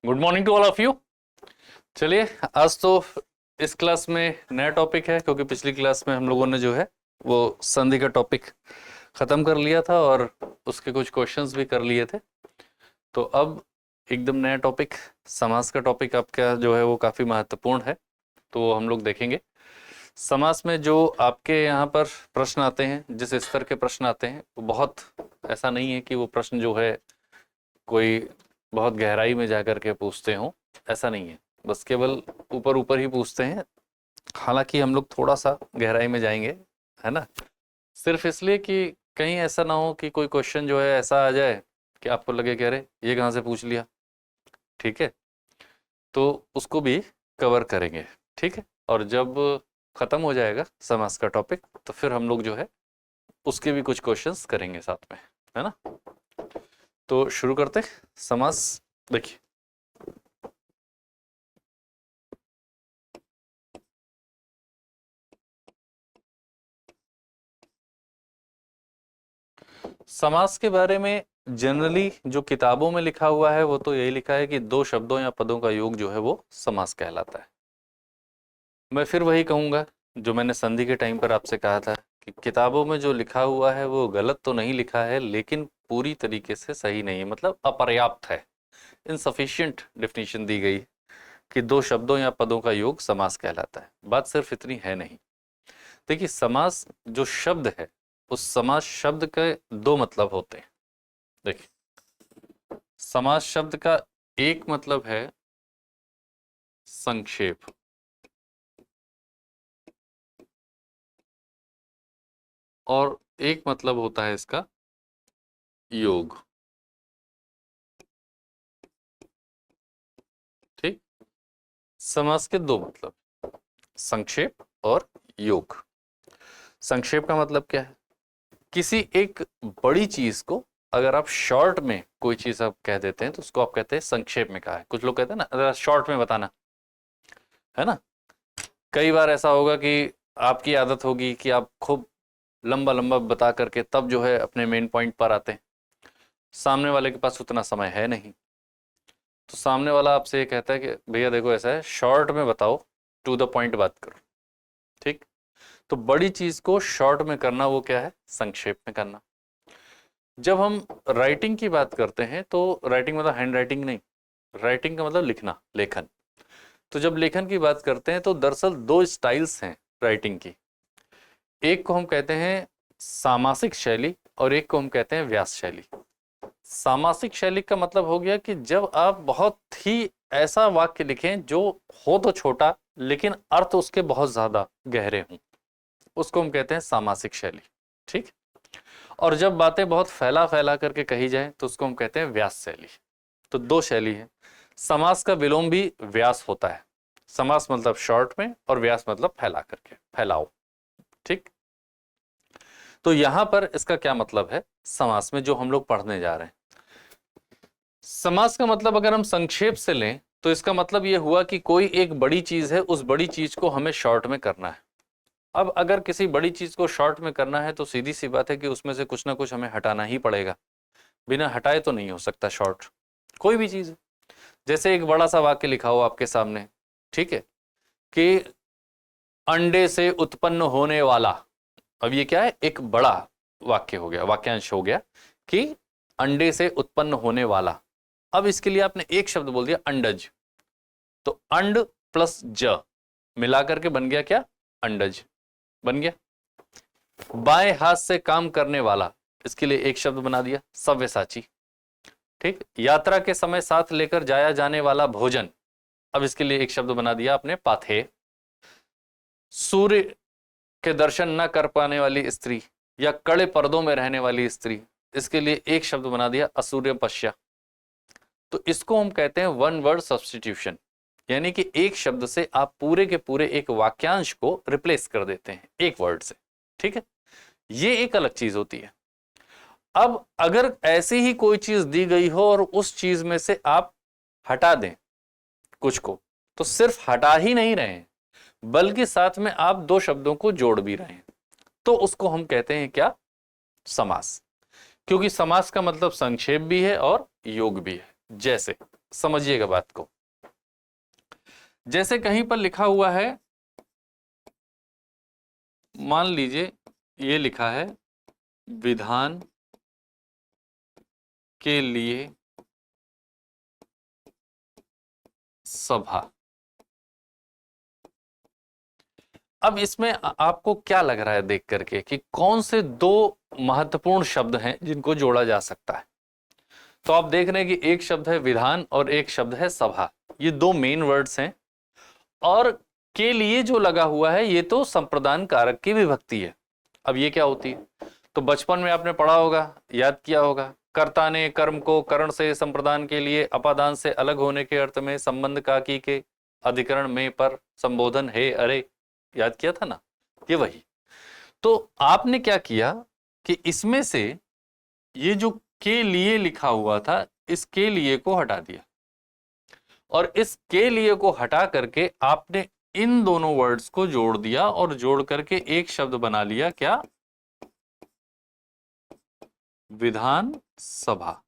Good morning to all of you. चलिए, आज तो इस क्लास में नया टॉपिक है, क्योंकि पिछली क्लास में हम लोगों ने जो है वो संधि का टॉपिक खत्म कर लिया था और उसके कुछ क्वेश्चंस भी कर लिए थे। तो अब एकदम नया टॉपिक, समास का टॉपिक आपका जो है वो काफ़ी महत्वपूर्ण है, तो वो हम लोग देखेंगे। समास में जो आपके यहाँ पर प्रश्न आते हैं, जिस स्तर के प्रश्न आते हैं, वो बहुत ऐसा नहीं है कि वो प्रश्न जो है कोई बहुत गहराई में जाकर के पूछते हों, ऐसा नहीं है। बस केवल ऊपर ऊपर ही पूछते हैं। हालांकि हम लोग थोड़ा सा गहराई में जाएंगे, है ना, सिर्फ इसलिए कि कहीं ऐसा ना हो कि कोई क्वेश्चन जो है ऐसा आ जाए कि आपको लगे कि अरे ये कहाँ से पूछ लिया। ठीक है, तो उसको भी कवर करेंगे। ठीक है, और जब खत्म हो जाएगा समास का टॉपिक तो फिर हम लोग जो है उसके भी कुछ क्वेश्चंस करेंगे साथ में, है ना। तो शुरू करते हैं समास। देखिए, समास के बारे में जनरली जो किताबों में लिखा हुआ है वो तो यही लिखा है कि दो शब्दों या पदों का योग जो है वो समास कहलाता है। मैं फिर वही कहूंगा जो मैंने संधि के टाइम पर आपसे कहा था कि किताबों में जो लिखा हुआ है वो गलत तो नहीं लिखा है, लेकिन पूरी तरीके से सही नहीं है, मतलब अपर्याप्त है। इनसफिशियंट डेफिनेशन दी गई कि दो शब्दों या पदों का योग समास कहलाता है। बात सिर्फ इतनी है नहीं। देखिए, समास जो शब्द है, उस समास शब्द के दो मतलब होते हैं। देखिए, समास शब्द का एक मतलब है संक्षेप, और एक मतलब होता है इसका योग। ठीक, समास के दो मतलब, संक्षेप और योग। संक्षेप का मतलब क्या है? किसी एक बड़ी चीज को अगर आप शॉर्ट में कोई चीज आप कह देते हैं तो उसको आप कहते हैं संक्षेप में कहा है। कुछ लोग कहते हैं ना शॉर्ट में बताना, है ना। कई बार ऐसा होगा कि आपकी आदत होगी कि आप खूब लंबा लंबा बता करके तब जो है अपने मेन पॉइंट पर आते हैं। सामने वाले के पास उतना समय है नहीं, तो सामने वाला आपसे ये कहता है कि भैया देखो ऐसा है, शॉर्ट में बताओ, टू द पॉइंट बात करो। ठीक, तो बड़ी चीज को शॉर्ट में करना वो क्या है? संक्षेप में करना। जब हम राइटिंग की बात करते हैं तो राइटिंग मतलब हैंड राइटिंग नहीं, राइटिंग का मतलब लिखना, लेखन। तो जब लेखन की बात करते हैं तो दरअसल दो स्टाइल्स हैं राइटिंग की। एक को हम कहते हैं सामासिक शैली और एक को हम कहते हैं व्यास शैली। सामासिक शैली का मतलब हो गया कि जब आप बहुत ही ऐसा वाक्य लिखें जो हो तो छोटा लेकिन अर्थ उसके बहुत ज्यादा गहरे हों, उसको हम कहते हैं सामासिक शैली। ठीक, और जब बातें बहुत फैला फैला करके कही जाए तो उसको हम कहते हैं व्यास शैली। तो दो शैली है। समास का विलोम भी व्यास होता है। समास मतलब शॉर्ट में और व्यास मतलब फैला करके, फैलाओ। ठीक, तो यहां पर इसका क्या मतलब है समास में जो हम लोग पढ़ने जा रहे हैं। समास का मतलब अगर हम संक्षेप से लें तो इसका मतलब यह हुआ कि कोई एक बड़ी चीज है, उस बड़ी चीज को हमें शॉर्ट में करना है। अब अगर किसी बड़ी चीज को शॉर्ट में करना है तो सीधी सी बात है कि उसमें से कुछ ना कुछ हमें हटाना ही पड़ेगा। बिना हटाए तो नहीं हो सकता शॉर्ट कोई भी चीज है। जैसे एक बड़ा सा वाक्य लिखा हो आपके सामने, ठीक है, कि अंडे से उत्पन्न होने वाला। अब ये क्या है? एक बड़ा वाक्य हो गया, वाक्यांश हो गया कि अंडे से उत्पन्न होने वाला। अब इसके लिए आपने एक शब्द बोल दिया अंडज, तो अंड प्लस ज मिलाकर के बन गया क्या? अंडज बन गया। बाएं हाथ से काम करने वाला, इसके लिए एक शब्द बना दिया सव्यसाची। ठीक, यात्रा के समय साथ लेकर जाया जाने वाला भोजन, अब इसके लिए एक शब्द बना दिया आपने पाथे। सूर्य के दर्शन न कर पाने वाली स्त्री या कड़े पर्दों में रहने वाली स्त्री, इसके लिए एक शब्द बना दिया असूर्य पश्या। तो इसको हम कहते हैं वन वर्ड सब्स्टिट्यूशन, यानी कि एक शब्द से आप पूरे के पूरे एक वाक्यांश को रिप्लेस कर देते हैं एक वर्ड से। ठीक है, ये एक अलग चीज होती है। अब अगर ऐसी ही कोई चीज दी गई हो और उस चीज में से आप हटा दें कुछ को, तो सिर्फ हटा ही नहीं रहे हैं बल्कि साथ में आप दो शब्दों को जोड़ भी रहे हैं, तो उसको हम कहते हैं क्या? समास। क्योंकि समास का मतलब संक्षेप भी है और योग भी है। जैसे समझिएगा बात को। जैसे कहीं पर लिखा हुआ है, मान लीजिए ये लिखा है विधान के लिए सभा। अब इसमें आपको क्या लग रहा है देख करके कि कौन से दो महत्वपूर्ण शब्द हैं जिनको जोड़ा जा सकता है? तो आप देख रहे हैं कि एक शब्द है विधान और एक शब्द है सभा। ये दो मेन वर्ड्स हैं। और के लिए जो लगा हुआ है ये तो संप्रदान कारक की विभक्ति है। अब ये क्या होती है? तो बचपन में आपने पढ़ा होगा, याद किया होगा, कर्ता ने कर्म को करण से संप्रदान के लिए अपादान से अलग होने के अर्थ में संबंध काकी के अधिकरण में पर संबोधन है अरे, याद किया था ना? ये वही। तो आपने क्या किया कि इसमें से ये जो के लिए लिखा हुआ था, इस के लिए को हटा दिया और इस के लिए को हटा करके आपने इन दोनों वर्ड्स को जोड़ दिया और जोड़ करके एक शब्द बना लिया, क्या? विधान सभा।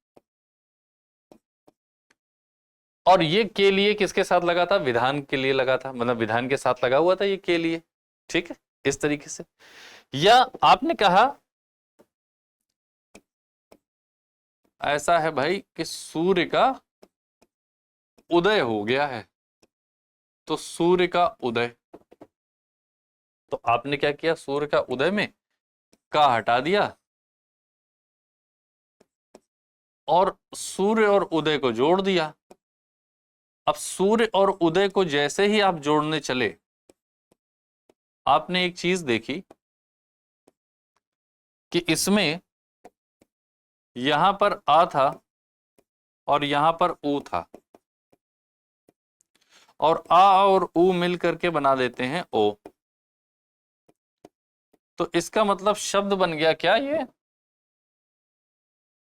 और ये के लिए किसके साथ लगा था? विधान के लिए लगा था, मतलब विधान के साथ लगा हुआ था ये के लिए। ठीक है, इस तरीके से। या आपने कहा ऐसा है भाई कि सूर्य का उदय हो गया है, तो सूर्य का उदय। तो आपने क्या किया? सूर्य का उदय में का हटा दिया और सूर्य और उदय को जोड़ दिया। अब सूर्य और उदय को जैसे ही आप जोड़ने चले, आपने एक चीज देखी कि इसमें यहां पर आ था और यहां पर ऊ था, और आ और ऊ मिल करके बना देते हैं ओ। तो इसका मतलब शब्द बन गया क्या? ये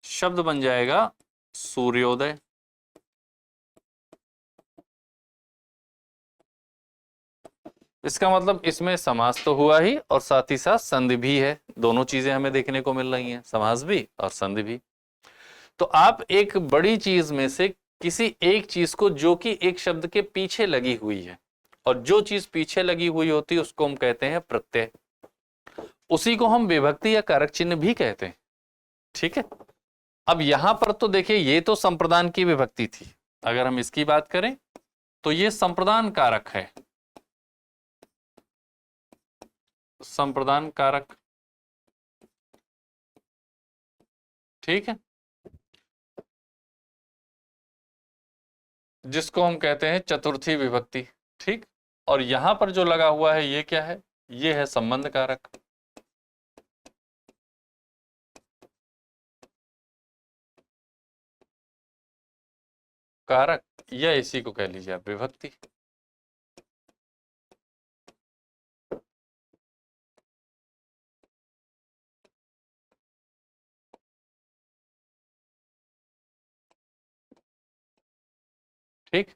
शब्द बन जाएगा सूर्योदय। इसका मतलब इसमें समास तो हुआ ही और साथ ही साथ संधि भी है। दोनों चीजें हमें देखने को मिल रही हैं, समास भी और संधि भी। तो आप एक बड़ी चीज में से किसी एक चीज को, जो कि एक शब्द के पीछे लगी हुई है, और जो चीज पीछे लगी हुई होती है उसको हम कहते हैं प्रत्यय। उसी को हम विभक्ति या कारक चिन्ह भी कहते हैं। ठीक है। अब यहां पर तो देखिए, ये तो संप्रदान की विभक्ति थी। अगर हम इसकी बात करें तो ये संप्रदान कारक है, संप्रदान कारक। ठीक है, जिसको हम कहते हैं चतुर्थी विभक्ति। ठीक। और यहां पर जो लगा हुआ है ये क्या है? ये है संबंध कारक। कारक या इसी को कह लीजिए आप विभक्ति। ठीक।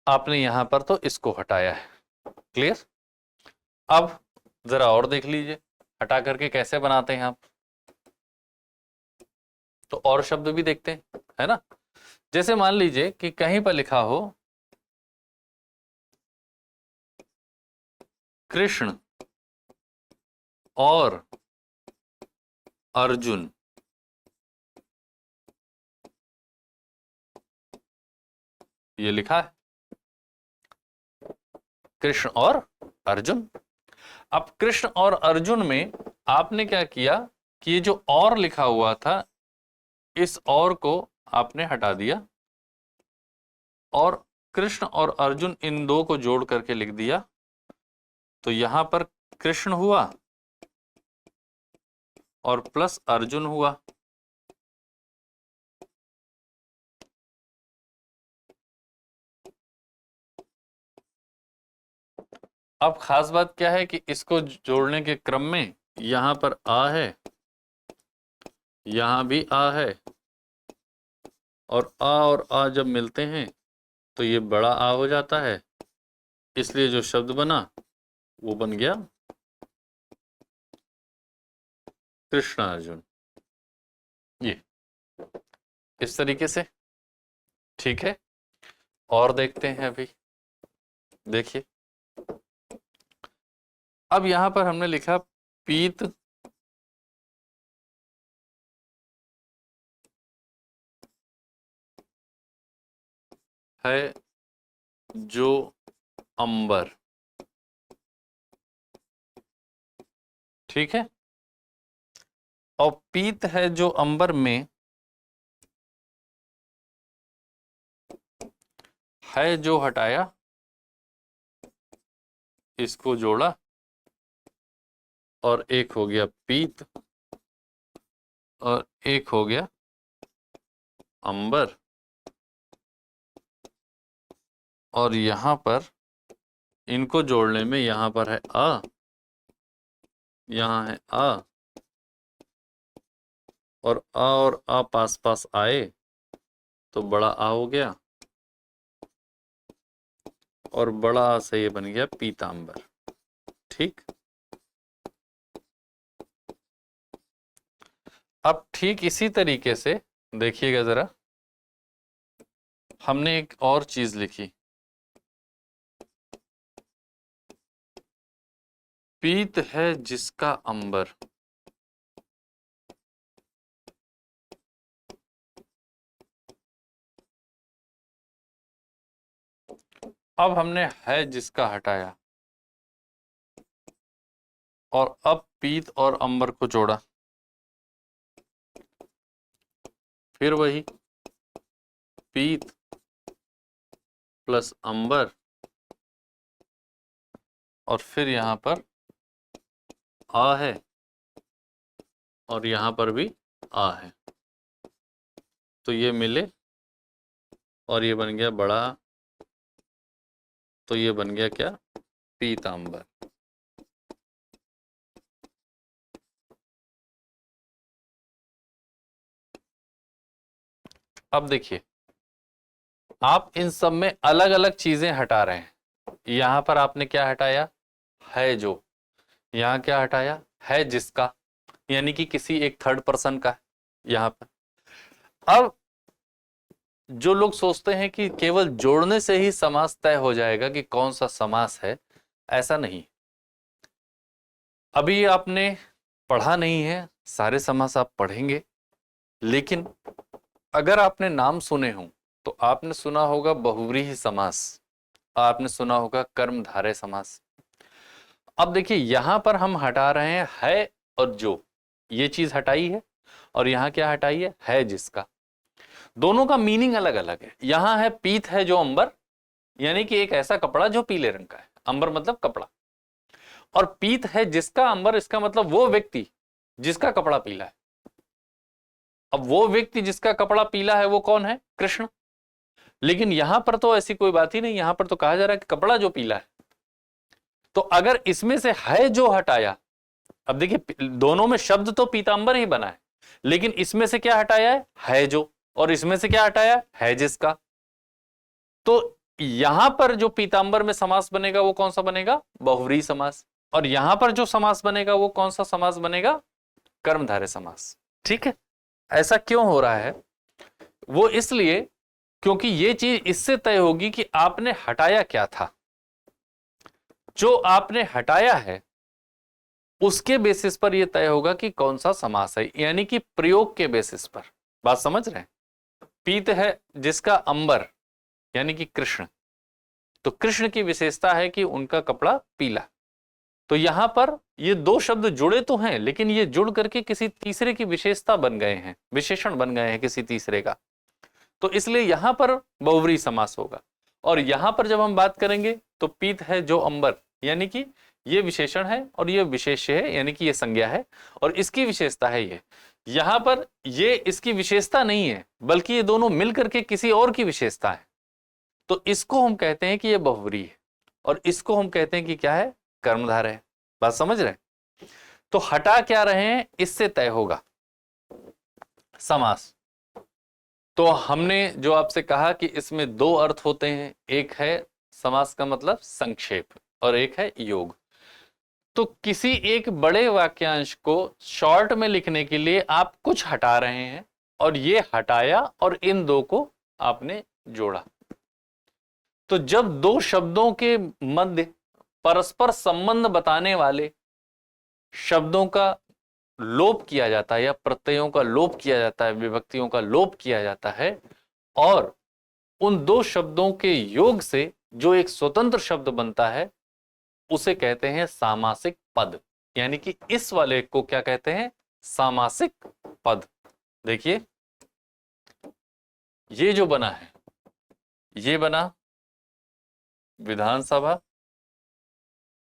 आपने यहां पर तो इसको हटाया है। क्लियर? अब जरा और देख लीजिए हटा करके कैसे बनाते हैं आप। तो और शब्द भी देखते हैं, है ना? जैसे मान लीजिए कि कहीं पर लिखा हो कृष्ण और अर्जुन। ये लिखा है कृष्ण और अर्जुन। अब कृष्ण और अर्जुन में आपने क्या किया कि ये जो और लिखा हुआ था, इस और को आपने हटा दिया और कृष्ण और अर्जुन इन दो को जोड़ करके लिख दिया। तो यहां पर कृष्ण हुआ और प्लस अर्जुन हुआ। अब खास बात क्या है कि इसको जोड़ने के क्रम में यहां पर आ है, यहां भी आ है, और आ जब मिलते हैं तो ये बड़ा आ हो जाता है। इसलिए जो शब्द बना वो बन गया कृष्ण अर्जुन। ये इस तरीके से। ठीक है। और देखते हैं अभी। देखिए, अब यहां पर हमने लिखा पीत है जो अंबर, ठीक है। और पीत है जो अंबर में है जो हटाया, इसको जोड़ा, और एक हो गया पीत और एक हो गया अंबर। और यहां पर इनको जोड़ने में यहां पर है अ, यहां है अ, और आ पास पास आए तो बड़ा आ हो गया, और बड़ा आ से ये बन गया पीतांबर, ठीक। अब ठीक इसी तरीके से देखिएगा जरा, हमने एक और चीज लिखी, पीत है जिसका अंबर। अब हमने है जिसका हटाया और अब पीत और अंबर को जोड़ा, फिर वही पीत प्लस अंबर, और फिर यहां पर आ है और यहां पर भी आ है, तो ये मिले और ये बन गया बड़ा, तो ये बन गया क्या, पीतांबर। अब देखिए, आप इन सब में अलग अलग चीजें हटा रहे हैं। यहां पर आपने क्या हटाया, है जो, यहां क्या हटाया, है जिसका, यानी कि किसी एक थर्ड पर्सन का है यहां पर। अब जो लोग सोचते हैं कि केवल जोड़ने से ही समास तय हो जाएगा कि कौन सा समास है, ऐसा नहीं। अभी आपने पढ़ा नहीं है, सारे समास आप पढ़ेंगे, लेकिन अगर आपने नाम सुने हों तो आपने सुना होगा बहुव्रीहि समास, आपने सुना होगा कर्मधारय समास। अब देखिए, यहां पर हम हटा रहे हैं है और जो, ये चीज हटाई है, और यहां क्या हटाई है जिसका। दोनों का मीनिंग अलग अलग है। यहां है पीत है जो अंबर, यानी कि एक ऐसा कपड़ा जो पीले रंग का है, अंबर मतलब कपड़ा। और पीत है जिसका अंबर, इसका मतलब वो व्यक्ति जिसका कपड़ा पीला है। अब वो व्यक्ति जिसका कपड़ा पीला है वो कौन है, कृष्ण। लेकिन यहां पर तो ऐसी कोई बात ही नहीं, यहां पर तो कहा जा रहा है कि कपड़ा जो पीला है। तो अगर इसमें से है जो हटाया, अब देखिए दोनों में शब्द तो पीतांबर ही बना है, लेकिन इसमें से क्या हटाया है जो, और इसमें से क्या हटाया है जिसका। तो यहां पर जो पीतांबर में समास बनेगा वो कौन सा बनेगा, बहुव्रीहि समास। और यहां पर जो समास बनेगा वो कौन सा समास बनेगा, कर्मधारय समास, ठीक है। ऐसा क्यों हो रहा है, वो इसलिए क्योंकि ये चीज इससे तय होगी कि आपने हटाया क्या था। जो आपने हटाया है उसके बेसिस पर यह तय होगा कि कौन सा समास है, यानी कि प्रयोग के बेसिस पर। बात समझ रहे हैं। पीत है जिसका अंबर, यानी कि कृष्ण, तो कृष्ण की विशेषता है कि उनका कपड़ा पीला। तो यहां पर ये दो शब्द जुड़े तो हैं, लेकिन ये जुड़ करके किसी तीसरे की विशेषता बन गए हैं, विशेषण बन गए हैं किसी तीसरे का। तो इसलिए यहां पर बहुव्रीहि समास होगा। और यहां पर जब हम बात करेंगे तो पीत है जो अंबर, यानी कि ये विशेषण है और ये विशेष्य है, यानी कि ये संज्ञा है और इसकी विशेषता है ये। यहां पर ये इसकी विशेषता नहीं है, बल्कि ये दोनों मिलकर के किसी और की विशेषता है। तो इसको हम कहते हैं कि ये बहुव्रीहि है, और इसको हम कहते हैं कि क्या है, कर्मधारय है। बात समझ रहे हैं। तो हटा क्या रहे हैं, इससे तय होगा समास। तो हमने जो आपसे कहा कि इसमें दो अर्थ होते हैं, एक है समास का मतलब संक्षेप और एक है योग। तो किसी एक बड़े वाक्यांश को शॉर्ट में लिखने के लिए आप कुछ हटा रहे हैं, और ये हटाया और इन दो को आपने जोड़ा। तो जब दो शब्दों के मध्य परस्पर संबंध बताने वाले शब्दों का लोप किया जाता है या प्रत्ययों का लोप किया जाता है, विभक्तियों का लोप किया जाता है, और उन दो शब्दों के योग से जो एक स्वतंत्र शब्द बनता है उसे कहते हैं सामासिक पद। यानी कि इस वाले को क्या कहते हैं? सामासिक पद। देखिए ये जो बना है, ये बना विधानसभा,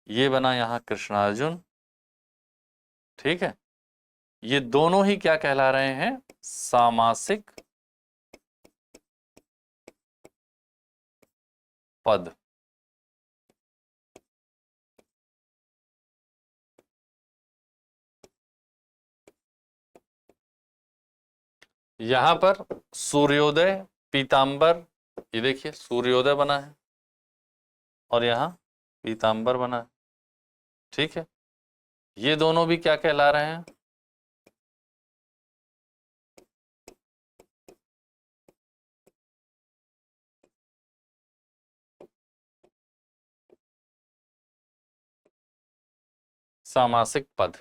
ये बना यहां कृष्णार्जुन, ठीक है। ये दोनों ही क्या कहला रहे हैं? सामासिक पद। यहां पर सूर्योदय, पीतांबर, ये देखिए सूर्योदय बना है और यहां पीतांबर बना है, ठीक है। ये दोनों भी क्या कहला रहे हैं? सामासिक पद,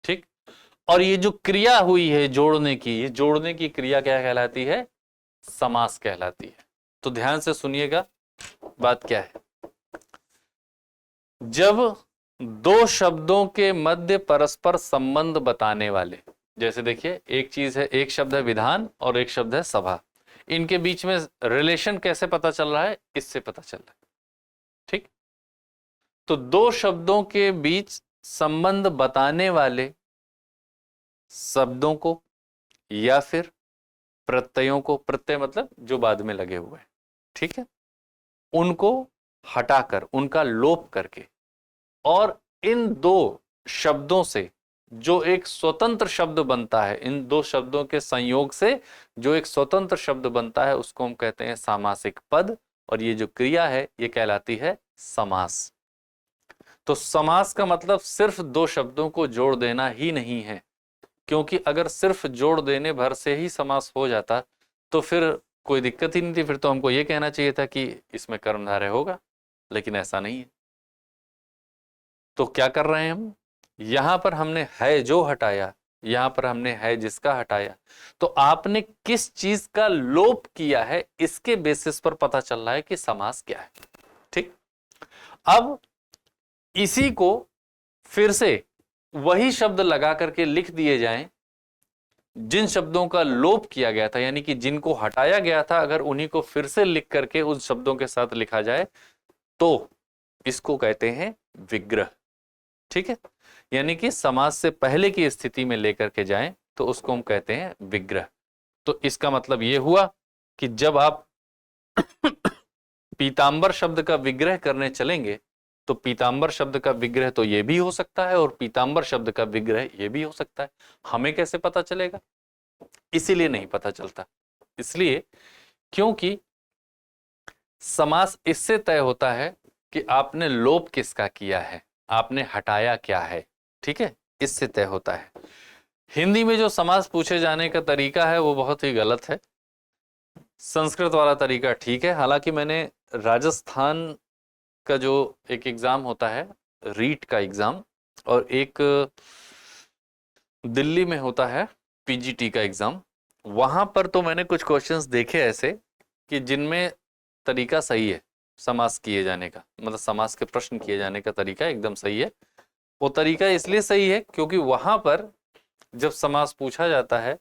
ठीक। और ये जो क्रिया हुई है जोड़ने की, ये जोड़ने की क्रिया क्या कहलाती है? समास कहलाती है। तो ध्यान से सुनिएगा बात क्या है। जब दो शब्दों के मध्य परस्पर संबंध बताने वाले, जैसे देखिए एक चीज है, एक शब्द है विधान और एक शब्द है सभा, इनके बीच में रिलेशन कैसे पता चल रहा है? इससे पता चल रहा है, ठीक। तो दो शब्दों के बीच संबंध बताने वाले शब्दों को या फिर प्रत्ययों को, प्रत्यय मतलब जो बाद में लगे हुए हैं, ठीक है, उनको हटाकर, उनका लोप करके, और इन दो शब्दों से जो एक स्वतंत्र शब्द बनता है, इन दो शब्दों के संयोग से जो एक स्वतंत्र शब्द बनता है उसको हम कहते हैं सामासिक पद। और ये जो क्रिया है ये कहलाती है समास। तो समास का मतलब सिर्फ दो शब्दों को जोड़ देना ही नहीं है, क्योंकि अगर सिर्फ जोड़ देने भर से ही समास हो जाता तो फिर कोई दिक्कत ही नहीं थी, फिर तो हमको ये कहना चाहिए था कि इसमें कर्मधारय होगा, लेकिन ऐसा नहीं है। तो क्या कर रहे हैं हम? यहां पर हमने है जो हटाया, यहां पर हमने है जिसका हटाया, तो आपने किस चीज का लोप किया है इसके बेसिस पर पता चल रहा है कि समास क्या है, ठीक। अब इसी को फिर से वही शब्द लगा करके लिख दिए जाएं जिन शब्दों का लोप किया गया था, यानी कि जिनको हटाया गया था, अगर उन्हीं को फिर से लिख करके उन शब्दों के साथ लिखा जाए तो इसको कहते हैं विग्रह, ठीक है। यानी कि समास से पहले की स्थिति में लेकर के जाएं तो उसको हम कहते हैं विग्रह। तो इसका मतलब यह हुआ कि जब आप पीतांबर शब्द का विग्रह करने चलेंगे तो पीतांबर शब्द का विग्रह तो यह भी हो सकता है और पीतांबर शब्द का विग्रह यह भी हो सकता है। हमें कैसे पता चलेगा? इसीलिए नहीं पता चलता, इसलिए क्योंकि समास इससे तय होता है कि आपने लोप किसका किया है, आपने हटाया क्या है, ठीक है, इससे तय होता है। हिंदी में जो समास पूछे जाने का तरीका है वो बहुत ही गलत है। संस्कृत वाला तरीका ठीक है। हालांकि मैंने राजस्थान का जो एक एग्जाम होता है, रीट का एग्जाम, और एक दिल्ली में होता है पीजीटी का एग्जाम, वहां पर तो मैंने कुछ क्वेश्चंस देखे ऐसे कि जिनमें तरीका सही है समास किए जाने का, मतलब समास के प्रश्न किए जाने का तरीका एकदम सही है। वो तरीका इसलिए सही है क्योंकि वहां पर जब समास पूछा जाता है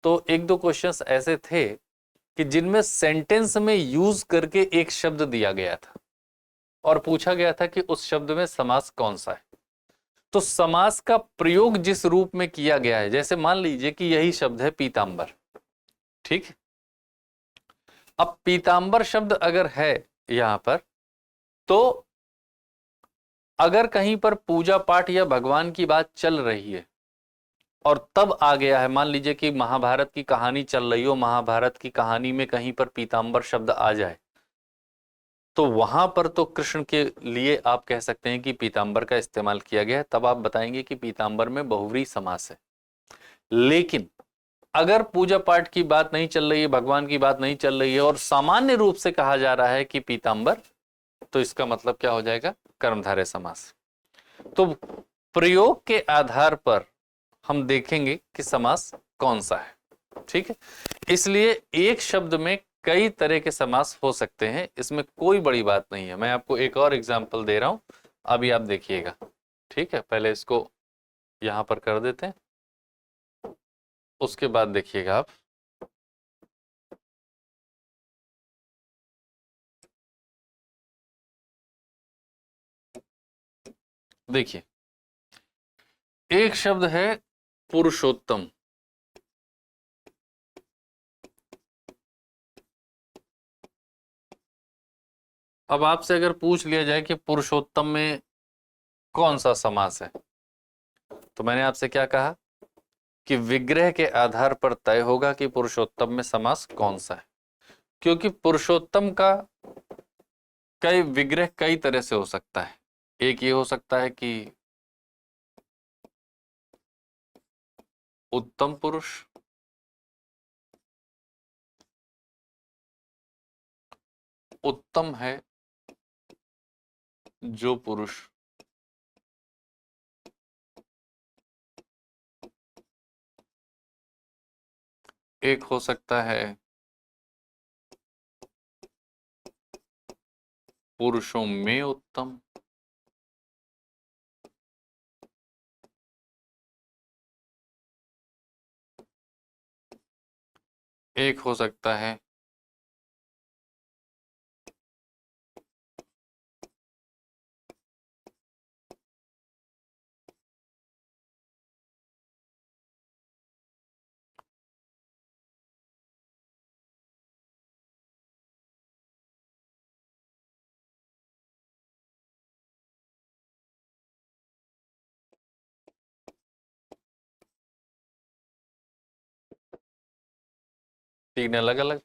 तो एक दो क्वेश्चंस ऐसे थे कि जिनमें सेंटेंस में यूज करके एक शब्द दिया गया था और पूछा गया था कि उस शब्द में समास कौन सा है। तो समास का प्रयोग जिस रूप में किया गया है, जैसे मान लीजिए कि यही शब्द है पीतांबर, ठीक। अब पीतांबर शब्द अगर है यहां पर, तो अगर कहीं पर पूजा पाठ या भगवान की बात चल रही है और तब आ गया है, मान लीजिए कि महाभारत की कहानी चल रही हो, महाभारत की कहानी में कहीं पर पीतांबर शब्द आ जाए, तो वहां पर तो कृष्ण के लिए आप कह सकते हैं कि पीतांबर का इस्तेमाल किया गया है, तब आप बताएंगे कि पीतांबर में बहुव्रीहि समास है। लेकिन अगर पूजा पाठ की बात नहीं चल रही है, भगवान की बात नहीं चल रही है और सामान्य रूप से कहा जा रहा है कि पीतांबर, तो इसका मतलब क्या हो जाएगा? कर्मधारय समास। तो प्रयोग के आधार पर हम देखेंगे कि समास कौन सा है। ठीक है, इसलिए एक शब्द में कई तरह के समास हो सकते हैं, इसमें कोई बड़ी बात नहीं है। मैं आपको एक और एग्जांपल दे रहा हूं, अभी आप देखिएगा। ठीक है, पहले इसको यहां पर कर देते हैं, उसके बाद देखिएगा आप। देखिए, एक शब्द है पुरुषोत्तम। अब आपसे अगर पूछ लिया जाए कि पुरुषोत्तम में कौन सा समास है, तो मैंने आपसे क्या कहा कि विग्रह के आधार पर तय होगा कि पुरुषोत्तम में समास कौन सा है, क्योंकि पुरुषोत्तम का कई विग्रह कई तरह से हो सकता है। एक ये हो सकता है कि उत्तम पुरुष, उत्तम है जो पुरुष, एक हो सकता है पुरुषों में उत्तम, एक हो सकता है तीन अलग अलग।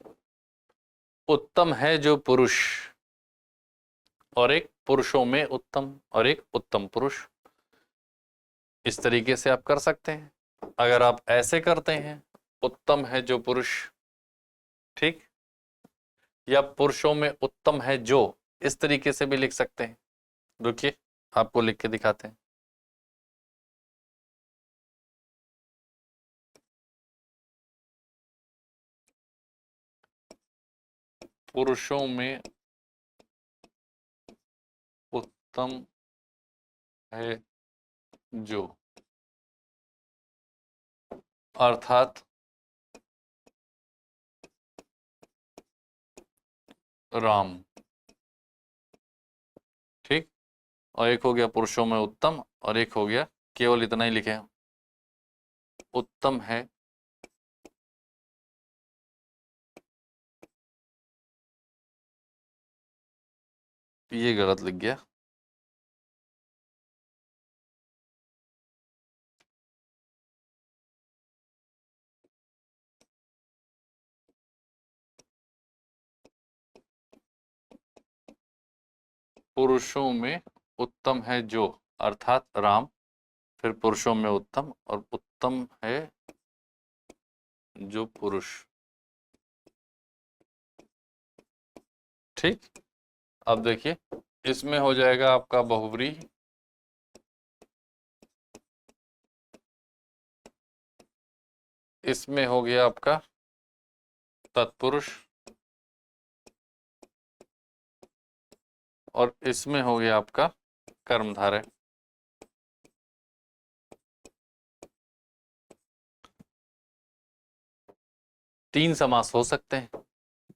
उत्तम है जो पुरुष, और एक पुरुषों में उत्तम, और एक उत्तम पुरुष। इस तरीके से आप कर सकते हैं। अगर आप ऐसे करते हैं, उत्तम है जो पुरुष, ठीक, या पुरुषों में उत्तम है जो, इस तरीके से भी लिख सकते हैं। रुकिए, आपको लिख के दिखाते हैं। पुरुषों में उत्तम है जो, अर्थात राम। ठीक, और एक हो गया पुरुषों में उत्तम, और एक हो गया, केवल इतना ही लिखे, उत्तम है ये गलत लिख गया। पुरुषों में उत्तम है जो, अर्थात राम, फिर पुरुषों में उत्तम, और उत्तम है जो पुरुष। ठीक, अब देखिए, इसमें हो जाएगा आपका बहुव्रीहि, इसमें हो गया आपका तत्पुरुष, और इसमें हो गया आपका कर्मधारय। तीन समास हो सकते हैं,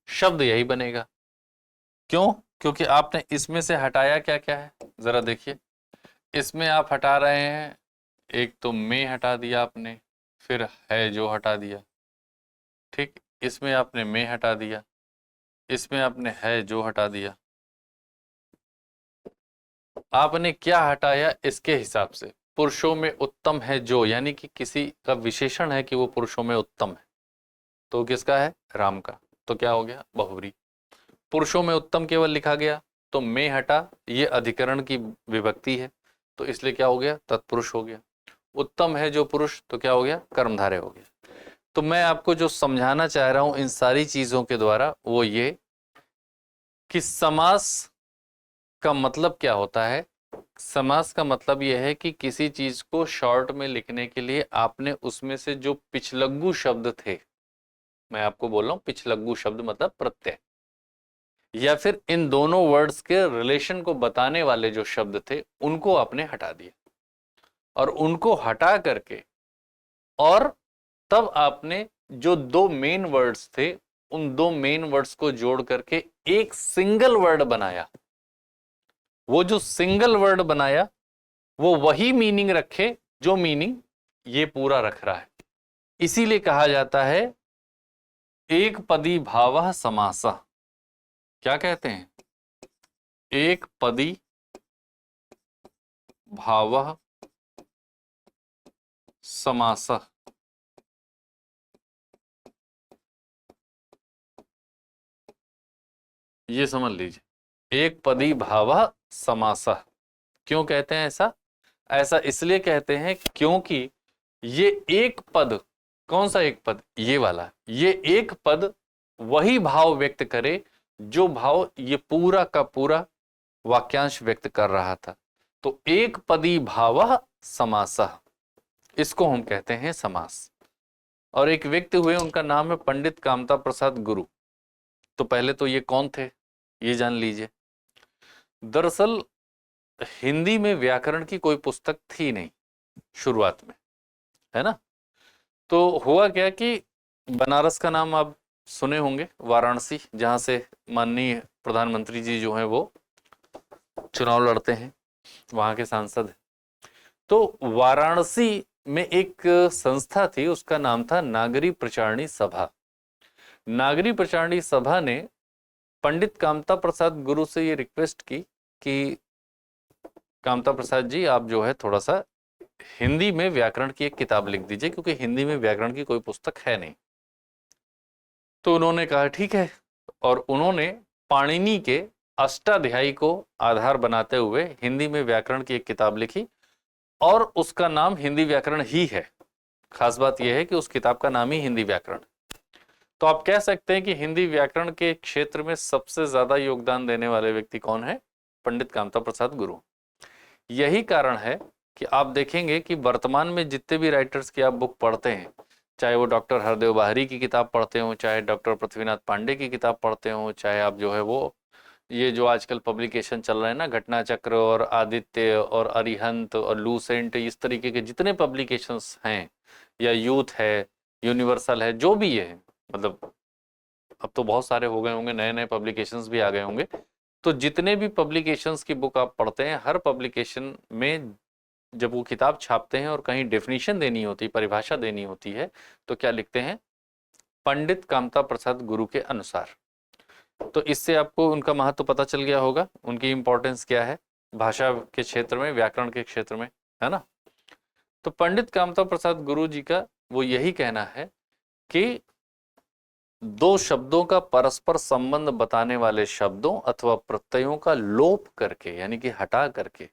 शब्द यही बनेगा। क्यों? क्योंकि आपने इसमें से हटाया क्या क्या है, जरा देखिए। इसमें आप हटा रहे हैं, एक तो में हटा दिया आपने, फिर है जो हटा दिया। ठीक, इसमें आपने में हटा दिया, इसमें आपने है जो हटा दिया। आपने क्या हटाया इसके हिसाब से। पुरुषों में उत्तम है जो, यानी कि किसी का विशेषण है कि वो पुरुषों में उत्तम है, तो किसका है? राम का। तो क्या हो गया? बहुव्रीहि। पुरुषों में उत्तम केवल लिखा गया, तो में हटा, ये अधिकरण की विभक्ति है, तो इसलिए क्या हो गया? तत्पुरुष हो गया। उत्तम है जो पुरुष, तो क्या हो गया? कर्मधारय हो गया। तो मैं आपको जो समझाना चाह रहा हूं इन सारी चीजों के द्वारा वो ये कि समास का मतलब क्या होता है। समास का मतलब यह है कि किसी चीज को शॉर्ट में लिखने के लिए आपने उसमें से जो पिछलग्गू शब्द थे, मैं आपको बोल रहा हूं पिछलग्गू शब्द मतलब प्रत्यय, या फिर इन दोनों वर्ड्स के रिलेशन को बताने वाले जो शब्द थे उनको आपने हटा दिया, और उनको हटा करके और तब आपने जो दो मेन वर्ड्स थे उन दो मेन वर्ड्स को जोड़ करके एक सिंगल वर्ड बनाया। वो जो सिंगल वर्ड बनाया वो वही मीनिंग रखे जो मीनिंग ये पूरा रख रहा है। इसीलिए कहा जाता है एक पदी भावः समासः। क्या कहते हैं? एक पदी भावः समासः। ये समझ लीजिए, एक पदी भावः समासः। क्यों कहते हैं ऐसा? ऐसा इसलिए कहते हैं क्योंकि ये एक पद, कौन सा एक पद? ये वाला। ये एक पद वही भाव व्यक्त करे जो भाव ये पूरा का पूरा वाक्यांश व्यक्त कर रहा था। तो एक पदी भावः समासः, इसको हम कहते हैं समास। और एक व्यक्ति हुए, उनका नाम है पंडित कामता प्रसाद गुरु। तो पहले तो ये कौन थे ये जान लीजिए। दरअसल हिंदी में व्याकरण की कोई पुस्तक थी नहीं शुरुआत में, है ना। तो हुआ क्या कि बनारस का नाम आप सुने होंगे, वाराणसी, जहां से माननीय प्रधानमंत्री जी जो हैं वो चुनाव लड़ते हैं, वहां के सांसद हैं। तो वाराणसी में एक संस्था थी, उसका नाम था नागरी प्रचारणी सभा। नागरी प्रचारणी सभा ने पंडित कामता प्रसाद गुरु से ये रिक्वेस्ट की कि कामता प्रसाद जी आप जो है थोड़ा सा हिंदी में व्याकरण की एक किताब लिख दीजिए, क्योंकि हिंदी में व्याकरण की कोई पुस्तक है नहीं। तो उन्होंने कहा ठीक है, और उन्होंने पाणिनि के अष्टाध्यायी को आधार बनाते हुए हिंदी में व्याकरण की एक किताब लिखी, और उसका नाम हिंदी व्याकरण ही है। खास बात यह है कि उस किताब का नाम ही हिंदी व्याकरण। तो आप कह सकते हैं कि हिंदी व्याकरण के क्षेत्र में सबसे ज्यादा योगदान देने वाले व्यक्ति कौन है? पंडित कामता प्रसाद गुरु। यही कारण है कि आप देखेंगे कि वर्तमान में जितने भी राइटर्स की आप बुक पढ़ते हैं, चाहे वो डॉक्टर हरदेव बाहरी की किताब पढ़ते हो, चाहे डॉक्टर पृथ्वीनाथ पांडे की किताब पढ़ते हो, चाहे आप जो है वो ये जो आजकल पब्लिकेशन चल रहे हैं ना, घटना चक्र और आदित्य और अरिहंत और लूसेंट, इस तरीके के जितने पब्लिकेशंस हैं, या यूथ है, यूनिवर्सल है, जो भी है, मतलब अब तो बहुत सारे हो गए होंगे, नए नए पब्लिकेशंस भी आ गए होंगे। तो जितने भी पब्लिकेशंस की बुक आप पढ़ते हैं, हर पब्लिकेशन में जब वो किताब छापते हैं और कहीं डेफिनेशन देनी होती, परिभाषा देनी होती है, तो क्या लिखते हैं? पंडित कामता प्रसाद गुरु के अनुसार। तो इससे आपको उनका महत्व पता चल गया होगा, उनकी इंपॉर्टेंस क्या है भाषा के क्षेत्र में, व्याकरण के क्षेत्र में, है ना। तो पंडित कामता प्रसाद गुरु जी का वो यही कहना है कि दो शब्दों का परस्पर संबंध बताने वाले शब्दों अथवा प्रत्ययों का लोप करके, यानी कि हटा करके,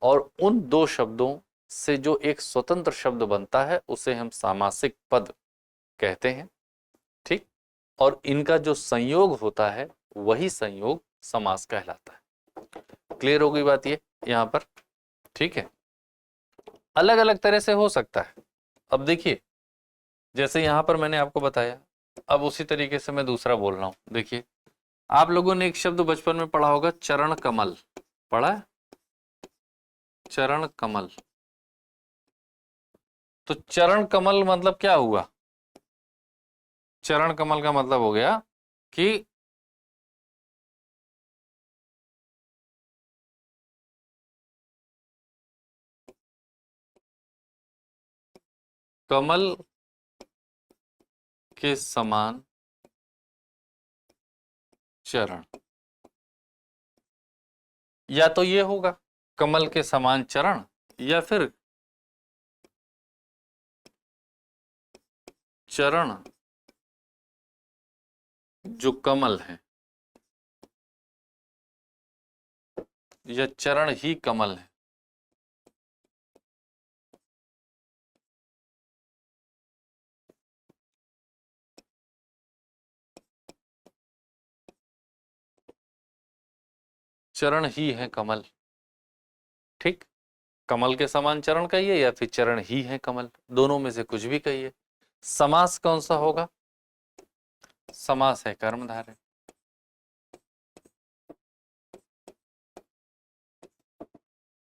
और उन दो शब्दों से जो एक स्वतंत्र शब्द बनता है उसे हम सामासिक पद कहते हैं। ठीक। और इनका जो संयोग होता है वही संयोग समास कहलाता है। क्लियर हो गई बात ये यहां पर? ठीक है। अलग अलग तरह से हो सकता है। अब देखिए, जैसे यहां पर मैंने आपको बताया, अब उसी तरीके से मैं दूसरा बोल रहा हूं। देखिए, आप लोगों ने एक शब्द बचपन में पढ़ा होगा, चरण कमल। पढ़ा है? चरण कमल। तो चरण कमल मतलब क्या हुआ? चरण कमल का मतलब हो गया कि कमल के समान चरण। या तो ये होगा कमल के समान चरण, या फिर चरण जो कमल है, या चरण ही कमल है। चरण ही है कमल। ठीक, कमल के समान चरण कहिए या फिर चरण ही है कमल, दोनों में से कुछ भी कहिए। समास कौन सा होगा? समास है कर्मधारय।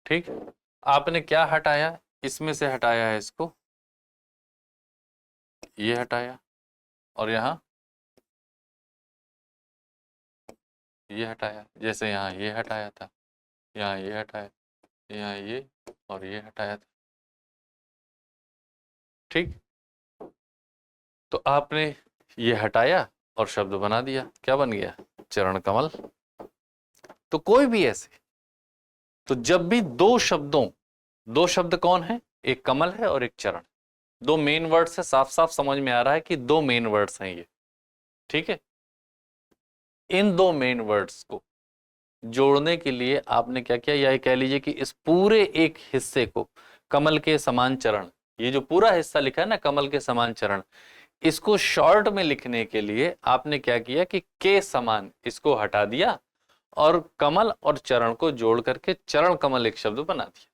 ठीक, आपने क्या हटाया? इसमें से हटाया है इसको, ये हटाया, और यहां ये हटाया। जैसे यहाँ ये हटाया था, यहाँ ये हटाया, यहाँ ये और ये हटाया था। ठीक, तो आपने ये हटाया और शब्द बना दिया, क्या बन गया? चरण कमल। तो कोई भी ऐसे, तो जब भी दो शब्द कौन है? एक कमल है और एक चरण, दो मेन वर्ड्स है। साफ साफ समझ में आ रहा है कि दो मेन वर्ड्स हैं ये। ठीक है, इन दो मेन वर्ड्स को जोड़ने के लिए आपने क्या किया, या कह लीजिए कि इस पूरे एक हिस्से को, कमल के समान चरण, ये जो पूरा हिस्सा लिखा है ना कमल के समान चरण, इसको शॉर्ट में लिखने के लिए आपने क्या किया कि के समान इसको हटा दिया और कमल और चरण को जोड़ करके चरण कमल एक शब्द बना दिया।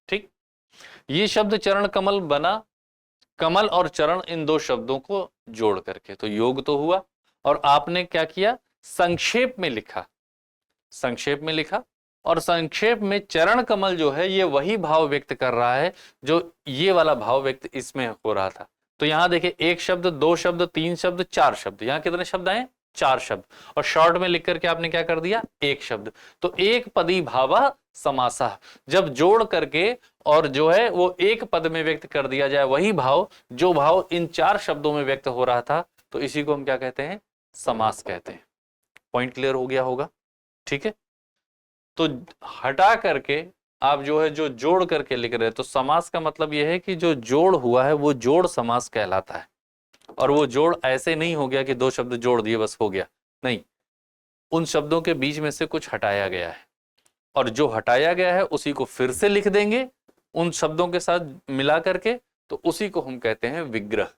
ठीक, ये शब्द चरण कमल बना, कमल और चरण इन दो शब्दों को जोड़ करके, तो योग तो हुआ। और आपने क्या किया? संक्षेप में लिखा, संक्षेप में लिखा, और संक्षेप में चरण कमल जो है ये वही भाव व्यक्त कर रहा है जो ये वाला भाव व्यक्त इसमें हो रहा था। तो यहां देखिए, एक शब्द, दो शब्द, तीन शब्द, चार शब्द, यहां कितने शब्द आए? चार शब्द। और शॉर्ट में लिख करके आपने क्या कर दिया? एक शब्द। तो एक पदी भावा समासा, जब जोड़ करके और जो है वो एक पद में व्यक्त कर दिया जाए वही भाव जो भाव इन चार शब्दों में व्यक्त हो रहा था, तो इसी को हम क्या कहते हैं? समास कहते हैं। पॉइंट क्लियर हो गया होगा? ठीक है, तो हटा करके आप जो है जो जोड़ करके लिख रहे हैं, तो समास का मतलब यह है कि जो जोड़ हुआ है वो जोड़ समास कहलाता है। और वो जोड़ ऐसे नहीं हो गया कि दो शब्द जोड़ दिए बस हो गया, नहीं, उन शब्दों के बीच में से कुछ हटाया गया है, और जो हटाया गया है उसी को फिर से लिख देंगे उन शब्दों के साथ मिला करके, तो उसी को हम कहते हैं विग्रह।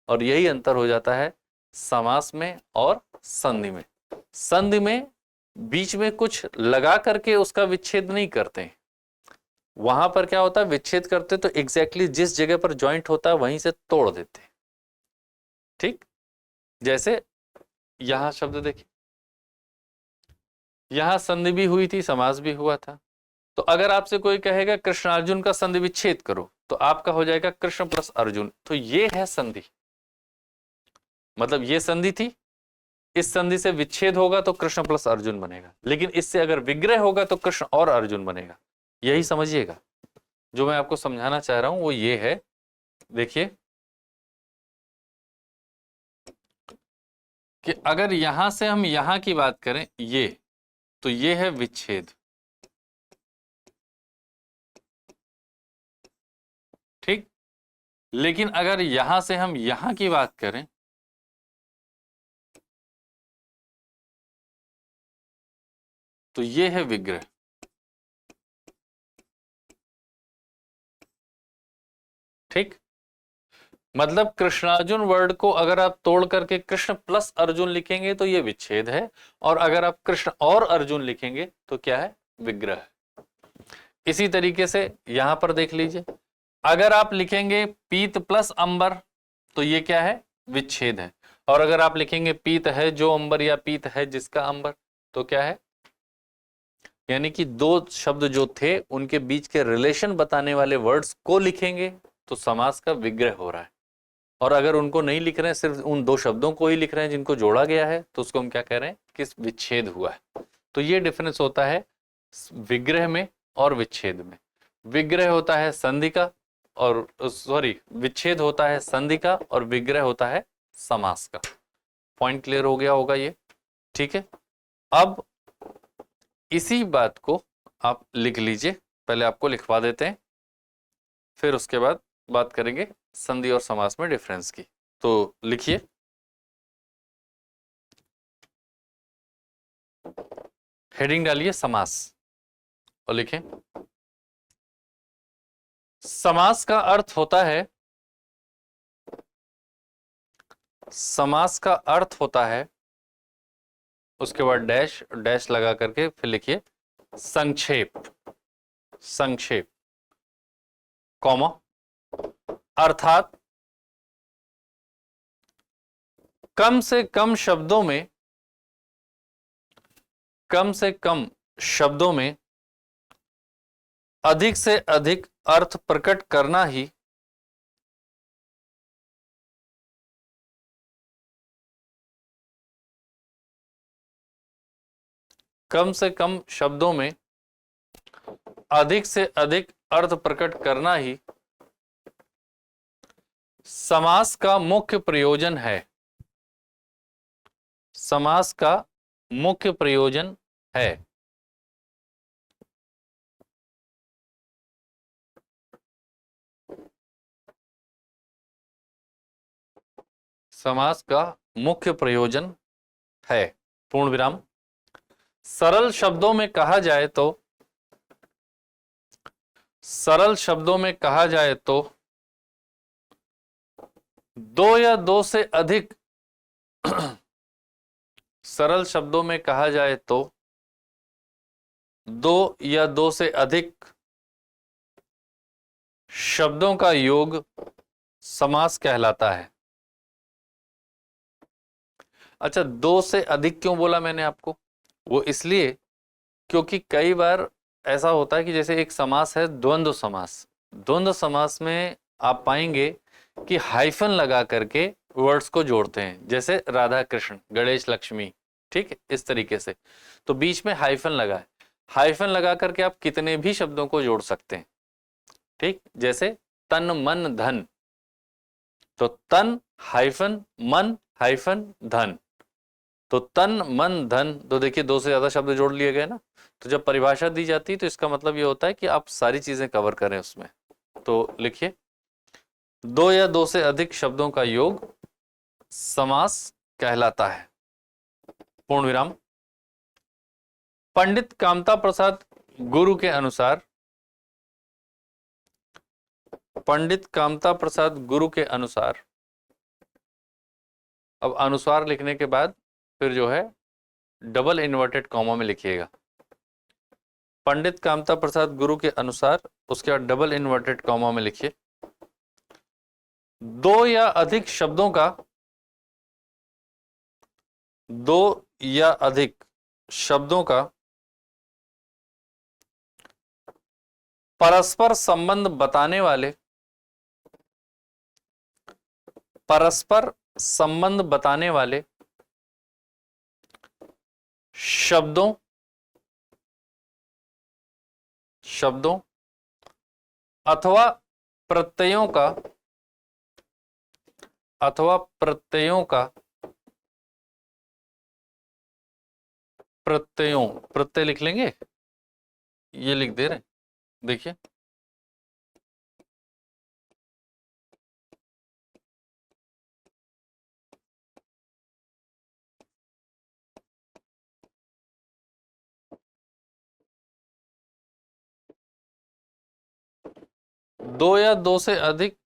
और यही अंतर हो जाता है समास में और संधि में। संधि में बीच में कुछ लगा करके उसका विच्छेद नहीं करते, वहां पर क्या होता है, विच्छेद करते तो एग्जैक्टली जिस जगह पर ज्वाइंट होता है वहीं से तोड़ देते। ठीक, जैसे यहां शब्द देखिए, यहां संधि भी हुई थी, समास भी हुआ था। तो अगर आपसे कोई कहेगा कृष्णार्जुन का संधि विच्छेद करो, तो आपका हो जाएगा कृष्ण प्लस अर्जुन। तो ये है संधि, मतलब ये संधि थी, इस संधि से विच्छेद होगा तो कृष्ण प्लस अर्जुन बनेगा, लेकिन इससे अगर विग्रह होगा तो कृष्ण और अर्जुन बनेगा। यही समझिएगा, जो मैं आपको समझाना चाह रहा हूं वो ये है। देखिए कि अगर यहां से हम यहां की बात करें, ये तो ये है विच्छेद। ठीक, लेकिन अगर यहां से हम यहां की बात करें, तो ये है विग्रह। ठीक, मतलब कृष्णार्जुन वर्ड को अगर आप तोड़ करके कृष्ण प्लस अर्जुन लिखेंगे तो ये विच्छेद है, और अगर आप कृष्ण और अर्जुन लिखेंगे तो क्या है? विग्रह। इसी तरीके से यहां पर देख लीजिए, अगर आप लिखेंगे पीत प्लस अंबर तो ये क्या है? विच्छेद है। और अगर आप लिखेंगे पीत है जो अंबर या पीत है जिसका अंबर, तो क्या है? यानी कि दो शब्द जो थे उनके बीच के रिलेशन बताने वाले वर्ड्स को लिखेंगे तो समास का विग्रह हो रहा है। और अगर उनको नहीं लिख रहे हैं, सिर्फ उन दो शब्दों को ही लिख रहे हैं जिनको जोड़ा गया है, तो उसको हम क्या कह रहे हैं? किस विच्छेद हुआ है। तो ये डिफरेंस होता है विग्रह में और विच्छेद में। विग्रह होता है संधि का, और सॉरी, विच्छेद होता है संधि का, और विग्रह होता है समास का। पॉइंट क्लियर हो गया होगा ये? ठीक है, अब इसी बात को आप लिख लीजिए, पहले आपको लिखवा देते हैं, फिर उसके बाद बात करेंगे संधि और समास में डिफरेंस की। तो लिखिए, हेडिंग डालिए समास और लिखें, समास का अर्थ होता है, समास का अर्थ होता है उसके बाद डैश, डैश लगा करके फिर लिखिए संक्षेप, संक्षेप, कॉमा, अर्थात कम से कम शब्दों में, कम से कम शब्दों में अधिक से अधिक अर्थ प्रकट करना ही कम से कम शब्दों में अधिक से अधिक अर्थ प्रकट करना ही समास का मुख्य प्रयोजन है, समास का मुख्य प्रयोजन है। समास का मुख्य प्रयोजन है, पूर्ण विराम। सरल शब्दों में कहा जाए तो, सरल शब्दों में कहा जाए तो दो या दो से अधिक सरल शब्दों में कहा जाए तो दो या दो से अधिक शब्दों का योग समास कहलाता है। अच्छा, दो से अधिक क्यों बोला मैंने आपको? वो इसलिए क्योंकि कई बार ऐसा होता है कि जैसे एक समास है द्वंद्व समास, द्वंद्व समास में आप पाएंगे कि हाइफन लगा करके वर्ड्स को जोड़ते हैं, जैसे राधा कृष्ण, गणेश लक्ष्मी, ठीक है, इस तरीके से। तो बीच में हाइफन लगा है, हाइफन लगा करके आप कितने भी शब्दों को जोड़ सकते हैं, ठीक। जैसे तन मन धन, तो तन हाइफन मन हाइफन धन, तो तन मन धन, तो देखिए दो से ज्यादा शब्द जोड़ लिए गए ना। तो जब परिभाषा दी जाती है तो इसका मतलब ये होता है कि आप सारी चीजें कवर करें उसमें। तो लिखिए दो या दो से अधिक शब्दों का योग समास कहलाता है, पूर्ण विराम। पंडित कामता प्रसाद गुरु के अनुसार, पंडित कामता प्रसाद गुरु के अनुसार, अब अनुसार लिखने के बाद फिर जो है डबल इन्वर्टेड कॉमा में लिखिएगा, पंडित कामता प्रसाद गुरु के अनुसार, उसके बाद डबल इन्वर्टेड कॉमा में लिखिए दो या अधिक शब्दों का, दो या अधिक शब्दों का परस्पर संबंध बताने वाले, परस्पर संबंध बताने वाले शब्दों, शब्दों अथवा प्रत्ययों का, अथवा प्रत्ययों का, प्रत्ययों, प्रत्यय लिख लेंगे, ये लिख दे रहे हैं, देखिए दो या दो से अधिक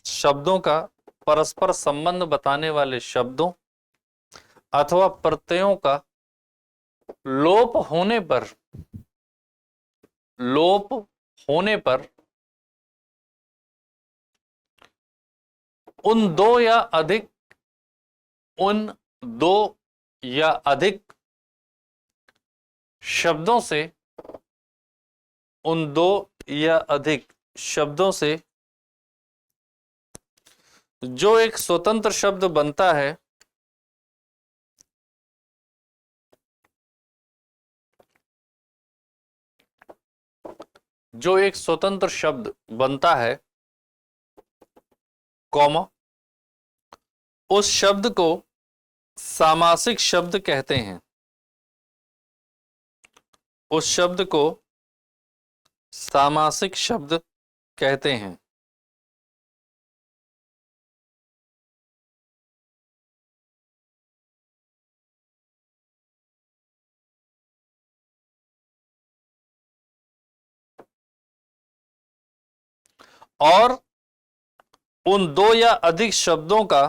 शब्दों का परस्पर संबंध बताने वाले शब्दों अथवा प्रत्ययों का लोप होने पर, लोप होने पर उन दो या अधिक, उन दो या अधिक शब्दों से, उन दो या अधिक शब्दों से जो एक स्वतंत्र शब्द बनता है, जो एक स्वतंत्र शब्द बनता है, कॉमा, उस शब्द को सामासिक शब्द कहते हैं, उस शब्द को सामासिक शब्द कहते हैं। और उन दो या अधिक शब्दों का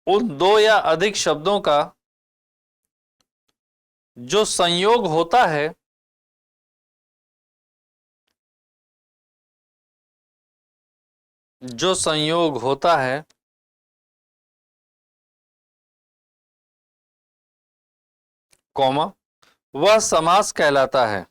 उन दो या अधिक शब्दों का जो संयोग होता है कॉमा वह समास कहलाता है।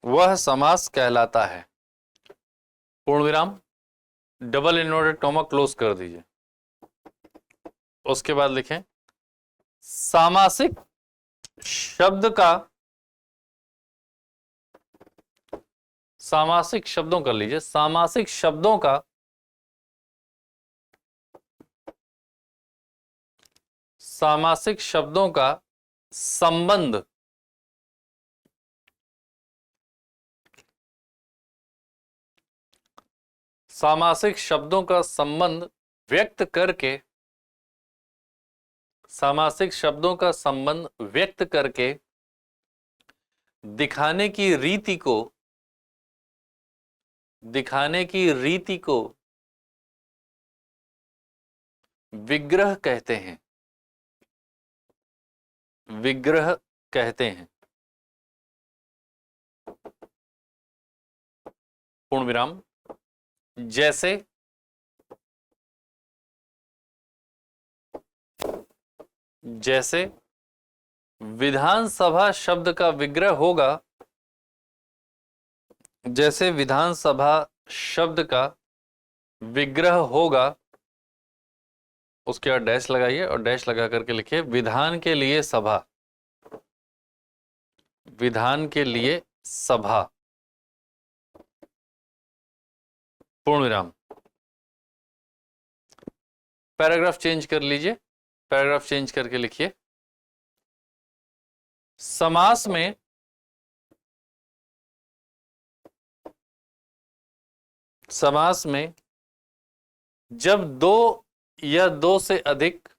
वह समास कहलाता है। पूर्ण विराम, डबल इन्वर्टेड कॉमा क्लोज कर दीजिए। उसके बाद लिखें सामासिक शब्द का, सामासिक शब्दों कर लीजिए, सामासिक शब्दों का सामासिक शब्दों का संबंध सामासिक शब्दों का संबंध व्यक्त करके, सामासिक शब्दों का संबंध व्यक्त करके दिखाने की रीति को, दिखाने की रीति को विग्रह कहते हैं, विग्रह कहते हैं। पूर्ण विराम, जैसे जैसे विधानसभा शब्द का विग्रह होगा, जैसे विधानसभा शब्द का विग्रह होगा, उसके बाद डैश लगाइए और डैश लगा करके लिखिए विधान के लिए सभा, विधान के लिए सभा। पूर्ण विराम। पैराग्राफ चेंज कर लीजिए, पैराग्राफ चेंज करके लिखिए समास में जब दो या दो से अधिक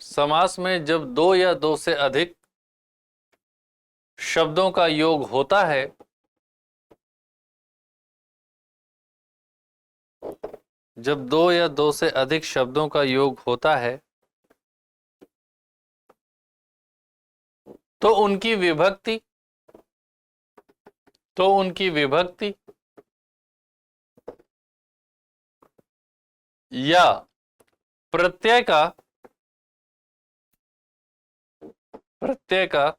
समास में जब दो या दो से अधिक शब्दों का योग होता है, जब दो या दो से अधिक शब्दों का योग होता है तो उनकी विभक्ति, या प्रत्यय का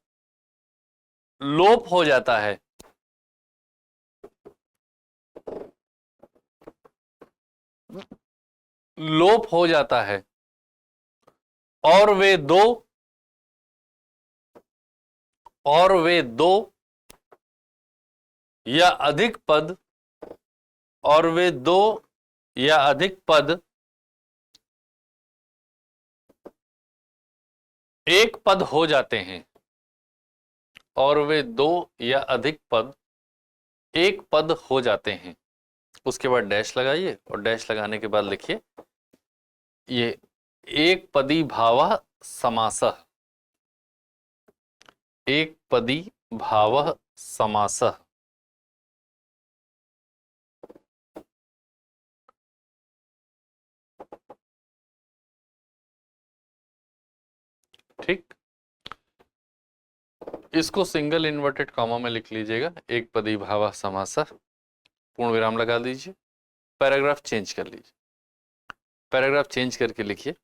लोप हो जाता है। लोप हो जाता है और वे दो या अधिक पद, और वे दो या अधिक पद एक पद हो जाते हैं, और वे दो या अधिक पद एक पद हो जाते हैं। उसके बाद डैश लगाइए और डैश लगाने के बाद लिखिए ये एक पदी भावः समासः, एक पदी भावः समासः। ठीक, इसको सिंगल इन्वर्टेड कॉमा में लिख लीजिएगा, एक पदी भावः समासः, पूर्ण विराम लगा दीजिए, पैराग्राफ चेंज कर लीजिए। पैराग्राफ चेंज करके लिखिए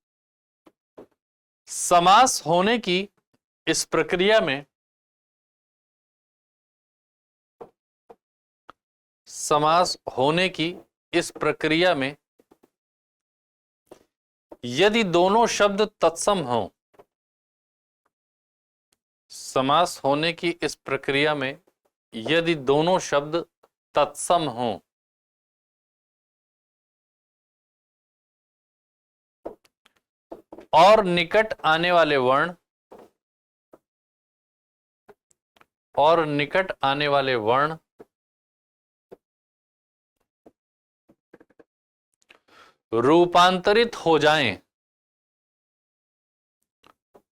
समास होने की इस प्रक्रिया में, समास होने की इस प्रक्रिया में यदि दोनों शब्द तत्सम हों, समास होने की इस प्रक्रिया में यदि दोनों शब्द तत्सम हों, और निकट आने वाले वर्ण, और निकट आने वाले वर्ण रूपांतरित हो जाएं,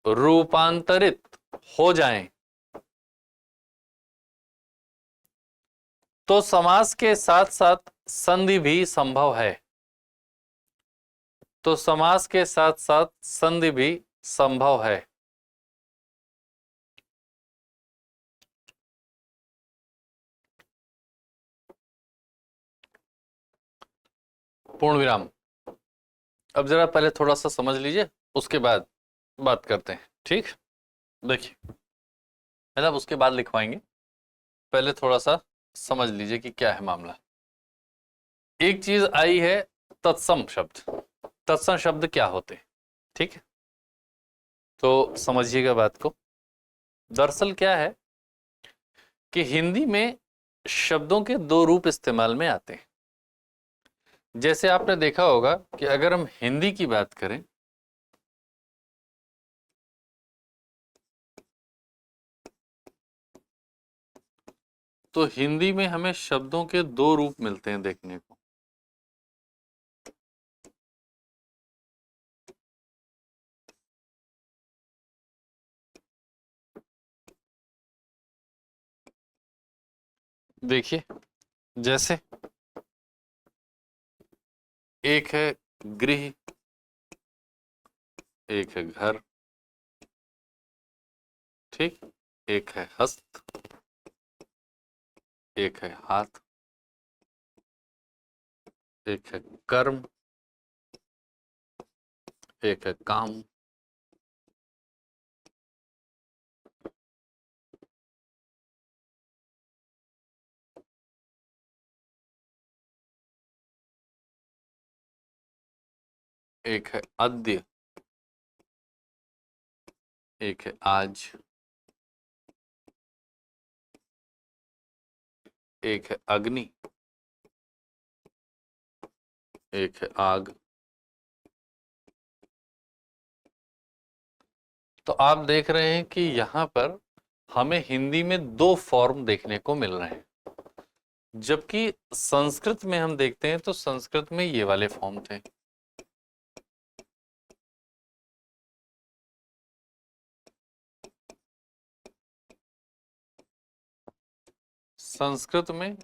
रूपांतरित हो जाएं, तो समास के साथ साथ संधि भी संभव है, तो समास के साथ साथ संधि भी संभव है। पूर्ण विराम। अब जरा पहले थोड़ा सा समझ लीजिए, उसके बाद बात करते हैं, ठीक। देखिए, मतलब उसके बाद लिखवाएंगे, पहले थोड़ा सा समझ लीजिए कि क्या है मामला। एक चीज आई है तत्सम शब्द। तत्सम शब्द क्या होते हैं, ठीक है, तो समझिएगा बात को। दरअसल क्या है कि हिंदी में शब्दों के दो रूप इस्तेमाल में आते हैं। जैसे आपने देखा होगा कि अगर हम हिंदी की बात करें तो हिंदी में हमें शब्दों के दो रूप मिलते हैं देखने को। देखिए, जैसे एक है गृह, एक है घर, ठीक, एक है हस्त, एक है हाथ, एक है कर्म, एक है काम, एक है अद्य, एक है आज, एक है अग्नि, एक है आग। तो आप देख रहे हैं कि यहां पर हमें हिंदी में दो फॉर्म देखने को मिल रहे हैं, जबकि संस्कृत में हम देखते हैं तो संस्कृत में ये वाले फॉर्म थे। संस्कृत में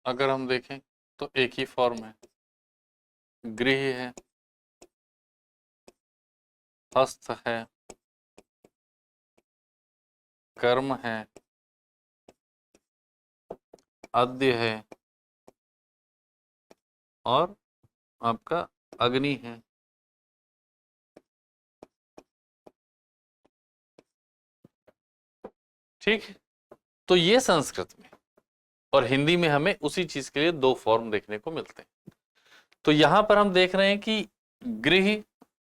अगर हम देखें तो एक ही फॉर्म है, गृह है, हस्त है, कर्म है, अद्य है और आपका अग्नि है। ठीक है, तो ये संस्कृत में, और हिंदी में हमें उसी चीज के लिए दो फॉर्म देखने को मिलते हैं। तो यहां पर हम देख रहे हैं कि गृह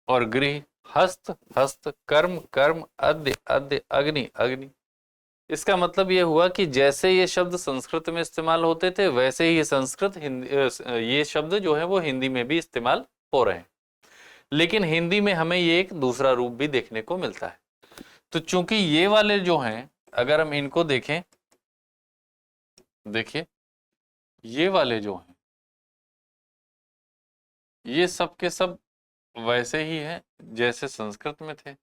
और गृह, हस्त हस्त, कर्म कर्म, अद्य अद्य, अग्नि अग्नि। इसका मतलब यह हुआ कि जैसे ये शब्द संस्कृत में इस्तेमाल होते थे वैसे ही ये संस्कृत हिंदी ये शब्द जो है वो हिंदी में भी इस्तेमाल हो रहे हैं, लेकिन हिंदी में हमें ये एक दूसरा रूप भी देखने को मिलता है। तो चूंकि ये वाले जो हैं, अगर हम इनको देखें, देखिए ये वाले जो हैं ये सब के सब वैसे ही हैं जैसे संस्कृत में थे,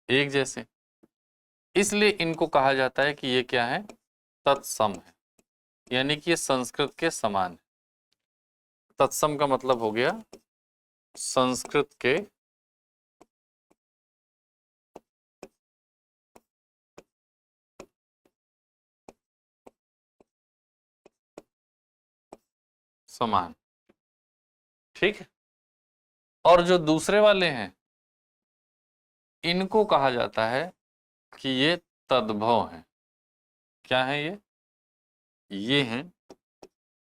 एक जैसे। इसलिए इनको कहा जाता है कि ये क्या है, तत्सम है, यानी कि ये संस्कृत के समान है। तत्सम का मतलब हो गया संस्कृत के समान, ठीक है। और जो दूसरे वाले हैं इनको कहा जाता है कि ये तद्भव हैं। क्या है ये हैं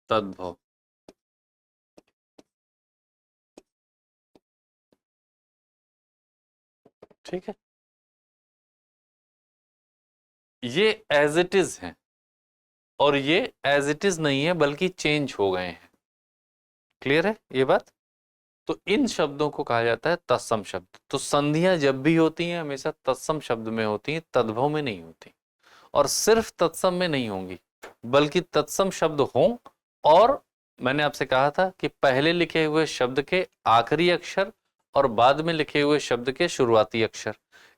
तद्भव। ठीक है, ये एज इट इज है और ये एज इट इज नहीं है बल्कि चेंज हो गए हैं। क्लियर है ये बात। तो इन शब्दों को कहा जाता है तत्सम शब्द। तो संधियां जब भी होती हैं हमेशा तत्सम शब्द में होती हैं, तद्भव में नहीं होती। और सिर्फ तत्सम में नहीं होंगी, बल्कि तत्सम शब्द हों, और मैंने आपसे कहा था कि पहले लिखे हुए शब्द के आखिरी अक्षर और बाद में लिखे हुए शब्द के शुरुआती अक्षर,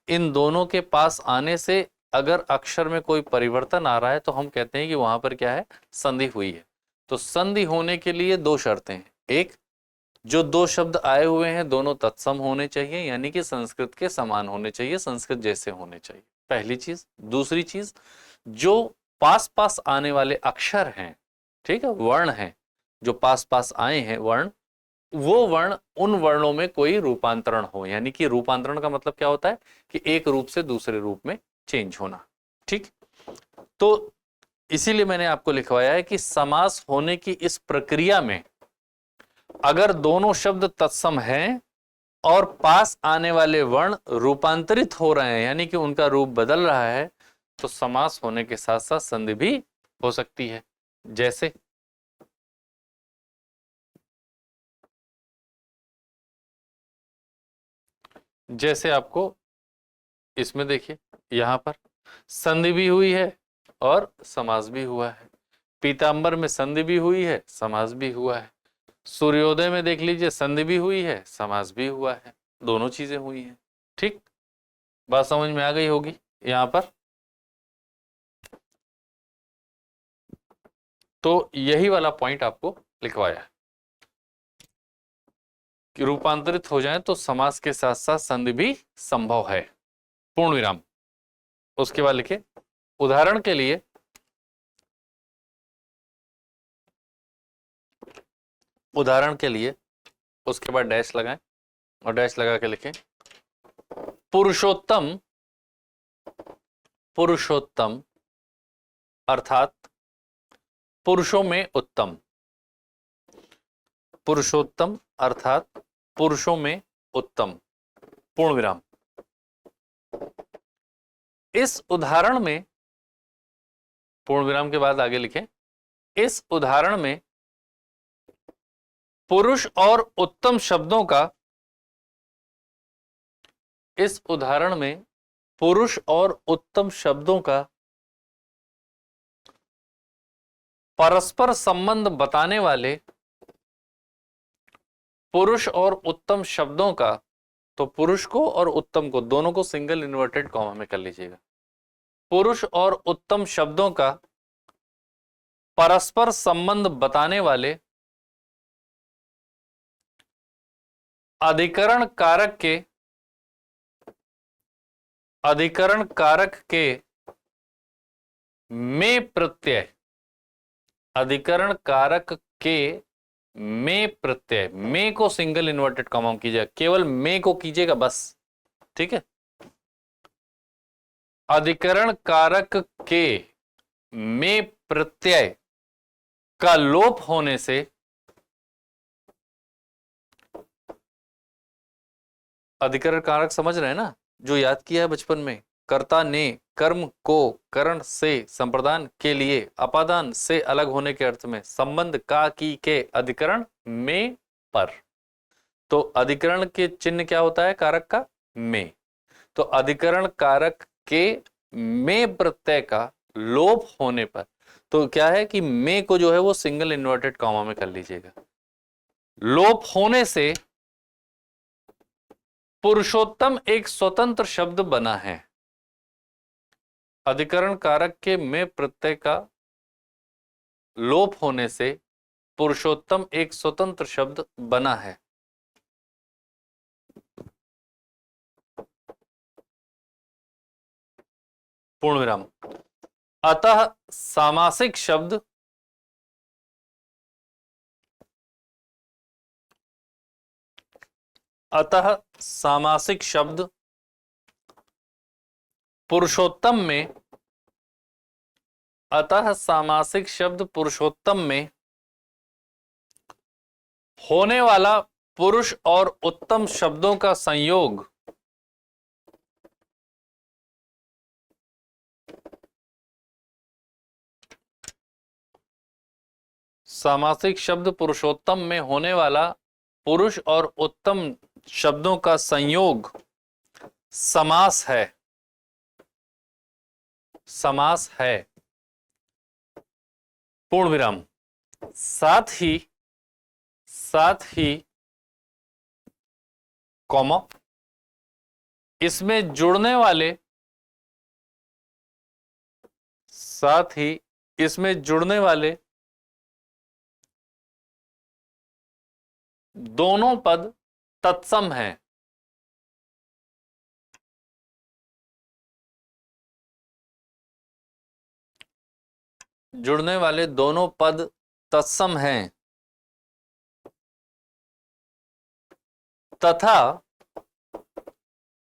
इन दोनों के पास आने से अगर अक्षर में कोई परिवर्तन आ रहा है तो हम कहते हैं कि वहां पर क्या है, संधि हुई है। तो संधि होने के लिए दो शर्तें हैं। एक, जो दो शब्द आए हुए हैं दोनों तत्सम होने चाहिए, यानी कि संस्कृत के समान होने चाहिए, संस्कृत जैसे होने चाहिए, पहली चीज। दूसरी चीज, जो पास पास आने वाले अक्षर हैं, ठीक है, वर्ण हैं, जो पास पास आए हैं वर्ण, वो वर्ण उन वर्णों में कोई रूपांतरण हो। यानी कि रूपांतरण का मतलब क्या होता है कि एक रूप से दूसरे रूप में चेंज होना। ठीक, तो इसीलिए मैंने आपको लिखवाया है कि समास होने की इस प्रक्रिया में अगर दोनों शब्द तत्सम हैं और पास आने वाले वर्ण रूपांतरित हो रहे हैं, यानी कि उनका रूप बदल रहा है, तो समास होने के साथ साथ संधि भी हो सकती है। जैसे आपको इसमें देखिए, यहां पर संधि भी हुई है और समास भी हुआ है। पीतांबर में संधि भी हुई है, समास भी हुआ है। सूर्योदय में देख लीजिए, संधि भी हुई है, समास भी हुआ है, दोनों चीजें हुई हैं। ठीक, बात समझ में आ गई होगी यहां पर। तो यही वाला पॉइंट आपको लिखवाया है कि रूपांतरित हो जाए तो समास के साथ साथ संधि भी संभव है। पूर्ण विराम। उसके बाद लिखे, उदाहरण के लिए, उदाहरण के लिए, उसके बाद डैश लगाएं और डैश लगा के लिखें, पुरुषोत्तम, पुरुषोत्तम अर्थात पुरुषों में उत्तम, पुरुषोत्तम अर्थात पुरुषों में उत्तम, पूर्ण विराम। इस उदाहरण में, पूर्ण विराम के बाद आगे लिखें, इस उदाहरण में पुरुष और उत्तम शब्दों का, इस उदाहरण में पुरुष और उत्तम शब्दों का परस्पर संबंध बताने वाले, पुरुष और उत्तम शब्दों का, तो पुरुष को और उत्तम को दोनों को सिंगल इन्वर्टेड कॉमा में कर लीजिएगा। पुरुष और उत्तम शब्दों का परस्पर संबंध बताने वाले अधिकरण कारक के, अधिकरण कारक के में प्रत्यय, अधिकरण कारक के में प्रत्यय, में को सिंगल इन्वर्टेड कॉमा में कीजिएगा, केवल में को कीजिएगा बस। ठीक है, अधिकरण कारक के में प्रत्यय का लोप होने से, अधिकरण कारक समझ रहे हैं ना, जो याद किया है बचपन में, कर्ता ने कर्म को करण से संप्रदान के लिए अपादान से अलग होने के अर्थ में संबंध का की के अधिकरण में पर। तो अधिकरण के चिन्ह क्या होता है कारक का, में। तो अधिकरण कारक के में प्रत्यय का लोप होने पर, तो क्या है कि में को जो है वो सिंगल इन्वर्टेड कॉमा में कर लीजिएगा। लोप होने से पुरुषोत्तम एक स्वतंत्र शब्द बना है। अधिकरण कारक के में प्रत्यय का लोप होने से पुरुषोत्तम एक स्वतंत्र शब्द बना है। पूर्ण विराम। अतः सामासिक शब्द, अतः सामासिक शब्द पुरुषोत्तम में, अतः सामासिक शब्द पुरुषोत्तम में होने वाला पुरुष और उत्तम शब्दों का संयोग सामासिक शब्द पुरुषोत्तम में होने वाला पुरुष और उत्तम शब्दों का संयोग समास है, समास है। पूर्ण विराम। साथ ही कॉमा, इसमें जुड़ने वाले, साथ ही इसमें जुड़ने वाले दोनों पद तत्सम हैं। जुड़ने वाले दोनों पद तत्सम हैं तथा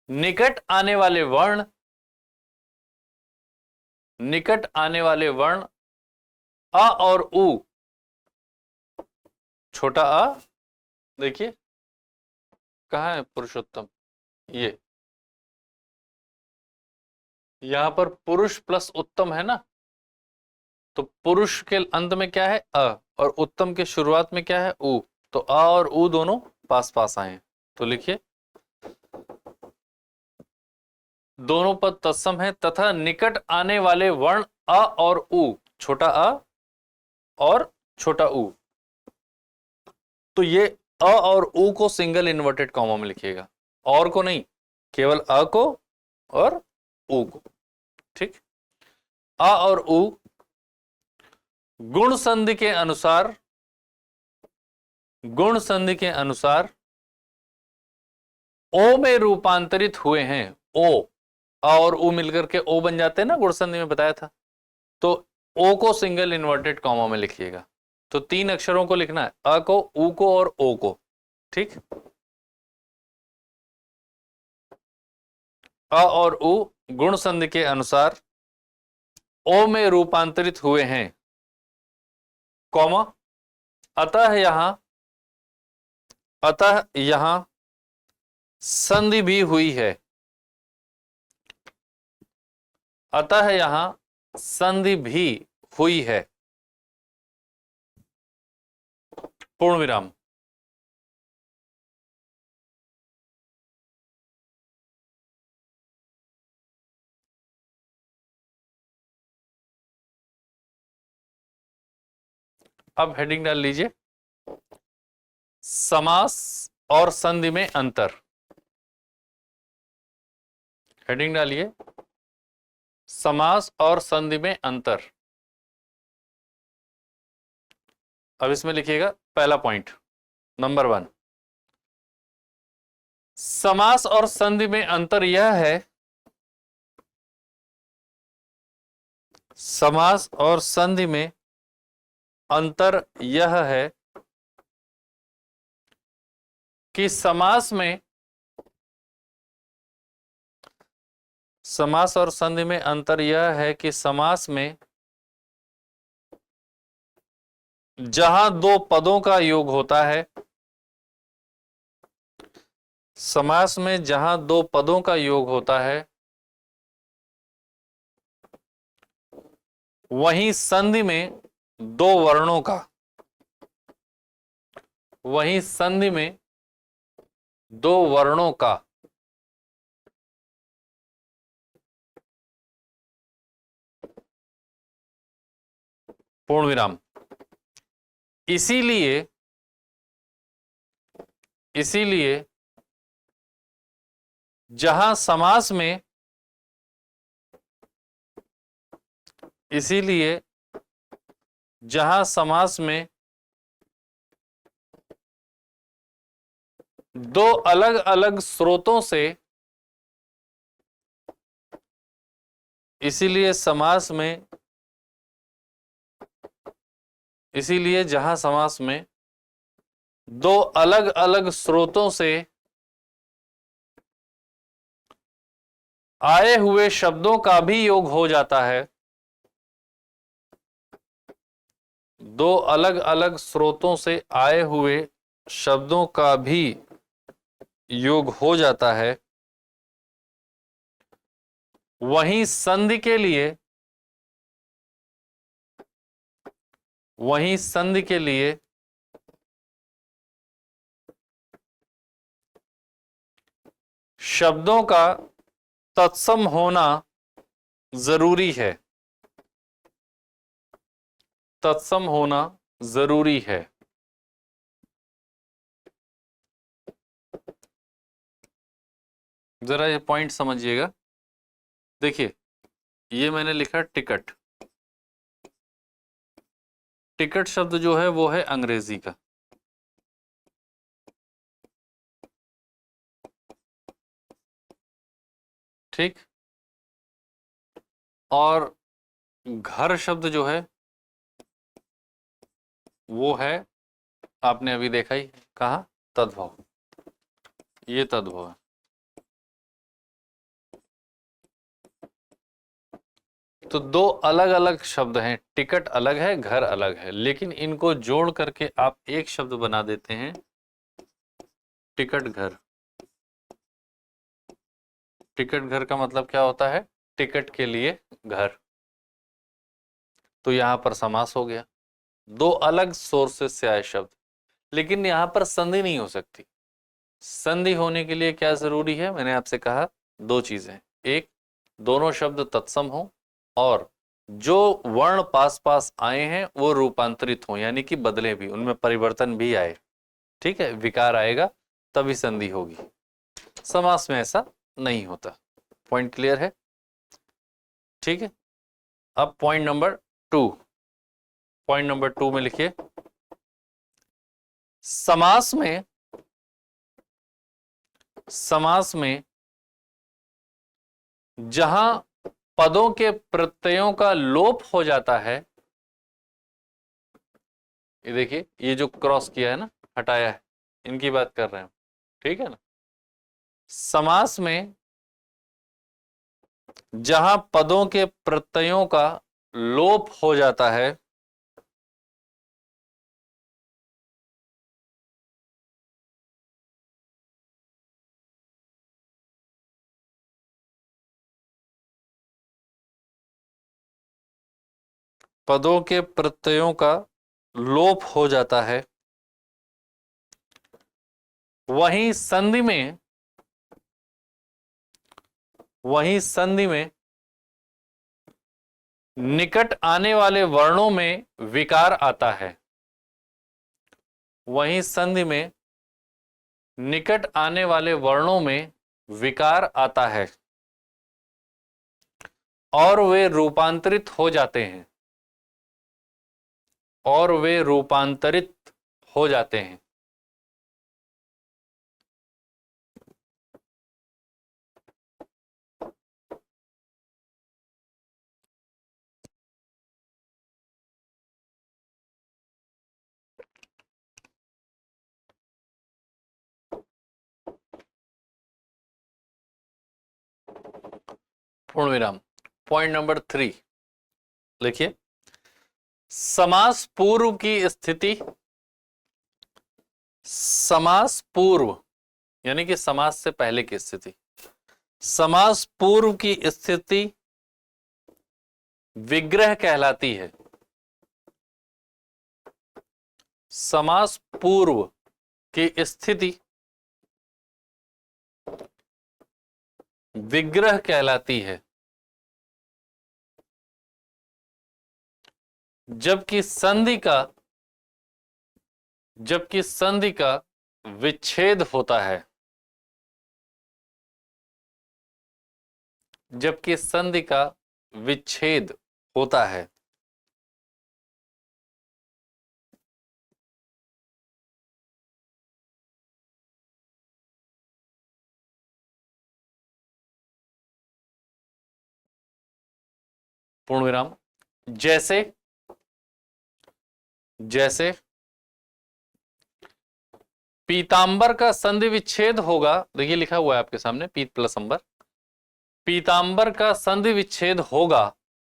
निकट आने वाले वर्ण, निकट आने वाले वर्ण अ और उ, छोटा अ, देखिए कहां है पुरुषोत्तम, ये यहां पर पुरुष प्लस उत्तम है ना, तो पुरुष के अंत में क्या है अ, और उत्तम के शुरुआत में क्या है उ, तो अ और उ दोनों पास पास आए हैं। तो लिखिए दोनों पद तत्सम है तथा निकट आने वाले वर्ण अ और उ, छोटा अ और छोटा उ, तो ये अ और उ को सिंगल इन्वर्टेड कॉमा में लिखिएगा, और को नहीं, केवल अ को और उ को। ठीक, अ और उ गुण संधि के अनुसार, गुण संधि के अनुसार ओ में रूपांतरित हुए हैं। ओ, अ और उ मिलकर के ओ बन जाते हैं ना, गुण संधि में बताया था। तो ओ को सिंगल इन्वर्टेड कॉमा में लिखिएगा। तो 3 अक्षरों को लिखना है, अ को, उ को और ओ को। ठीक, अ और उ गुण संधि के अनुसार ओ में रूपांतरित हुए हैं, कॉमा, अतः यहां संधि भी हुई है, अतः यहां संधि भी हुई है। पूर्ण विराम। अब हेडिंग डाल लीजिए, समास और संधि में अंतर। हेडिंग डालिए, समास और संधि में अंतर। अब इसमें लिखिएगा पहला पॉइंट, नंबर 1, समास और संधि में अंतर यह है, समास और संधि में अंतर यह है कि समास और संधि में अंतर यह है कि समास में जहां 2 पदों का योग होता है, समास में जहां 2 पदों का योग होता है, वहीं संधि में 2 वर्णों का, वहीं संधि में 2 वर्णों का पूर्ण विराम। इसीलिए जहां समास में, इसीलिए जहां समास में 2 अलग अलग स्रोतों से, इसीलिए समास में, इसीलिए जहां समास में 2 अलग अलग स्रोतों से आए हुए शब्दों का भी योग हो जाता है, 2 अलग अलग स्रोतों से आए हुए शब्दों का भी योग हो जाता है, वहीं संधि के लिए, वहीं संधि के लिए शब्दों का तत्सम होना जरूरी है, तत्सम होना जरूरी है। जरा ये पॉइंट समझिएगा। देखिए ये मैंने लिखा टिकट, टिकट शब्द जो है वो है अंग्रेजी का, ठीक। और घर शब्द जो है वो है, आपने अभी देखा ही, कहा, तद्भव, ये तद्भव है। तो दो अलग अलग शब्द हैं, टिकट अलग है, घर अलग है, लेकिन इनको जोड़ करके आप एक शब्द बना देते हैं, टिकट घर। टिकट घर का मतलब क्या होता है? टिकट के लिए घर। तो यहां पर समास हो गया, दो अलग सोर्सेस से आए शब्द। लेकिन यहां पर संधि नहीं हो सकती। संधि होने के लिए क्या जरूरी है? मैंने आपसे कहा दो चीजें, एक दोनों शब्द तत्सम हो, और जो वर्ण पास पास आए हैं वो रूपांतरित हो, यानी कि बदले भी, उनमें परिवर्तन भी आए, ठीक है, विकार आएगा तभी संधि होगी। समास में ऐसा नहीं होता। पॉइंट क्लियर है? ठीक है। अब पॉइंट नंबर 2, पॉइंट नंबर 2 में लिखिए, समास में, समास में जहां पदों के प्रत्ययों का लोप हो जाता है, ये देखिए ये जो क्रॉस किया है ना, हटाया है, इनकी बात कर रहे हैं, ठीक है ना। समास में जहां पदों के प्रत्ययों का लोप हो जाता है, पदों के प्रत्ययों का लोप हो जाता है, वहीं संधि में, वहीं संधि में निकट आने वाले वर्णों में विकार आता है, वहीं संधि में निकट आने वाले वर्णों में विकार आता है और वे रूपांतरित हो जाते हैं, और वे रूपांतरित हो जाते हैं। पूर्ण विराम। पॉइंट नंबर 3 लिखिए, समास पूर्व की स्थिति, समास पूर्व यानी कि समास से पहले की स्थिति, समास पूर्व की स्थिति विग्रह कहलाती है। समास पूर्व की स्थिति विग्रह कहलाती है, जबकि संधि का, जबकि संधि का विच्छेद होता है, जबकि संधि का विच्छेद होता है। पूर्ण विराम। जैसे, जैसे पीतांबर का संधि विच्छेद होगा, देखिए लिखा हुआ है आपके सामने, पीत प्लस अंबर, पीतांबर का संधि विच्छेद होगा,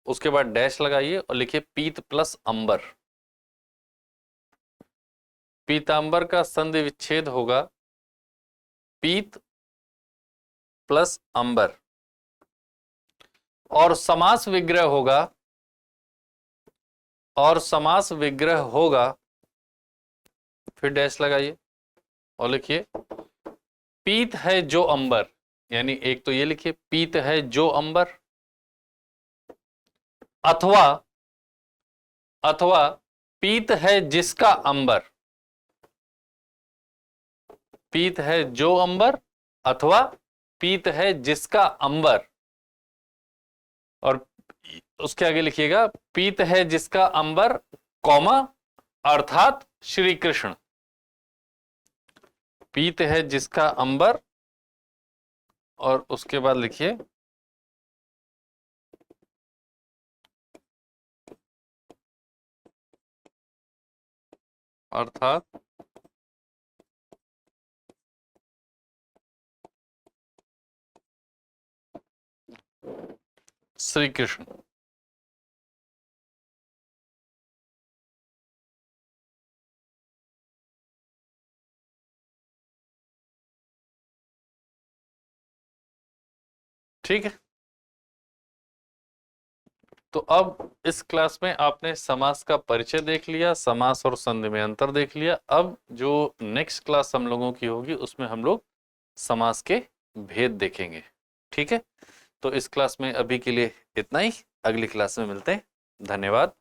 उसके बाद डैश लगाइए और लिखिए पीत प्लस अंबर। पीतांबर का संधि विच्छेद होगा पीत प्लस अंबर, और समास विग्रह होगा, और समास विग्रह होगा, फिर डैश लगाइए और लिखिए पीत है जो अंबर, यानी एक तो ये लिखिए पीत है जो अंबर, अथवा अथवा पीत है जिसका अंबर, पीत है जो अंबर अथवा पीत है जिसका अंबर, और उसके आगे लिखिएगा पीत है जिसका अंबर कौमा अर्थात श्री कृष्ण, पीत है जिसका अंबर, और उसके बाद लिखिए अर्थात श्री कृष्ण। ठीक है, तो अब इस क्लास में आपने समास का परिचय देख लिया, समास और संधि में अंतर देख लिया। अब जो नेक्स्ट क्लास हम लोगों की होगी उसमें हम लोग समास के भेद देखेंगे। ठीक है, तो इस क्लास में अभी के लिए इतना ही, अगली क्लास में मिलते हैं। धन्यवाद।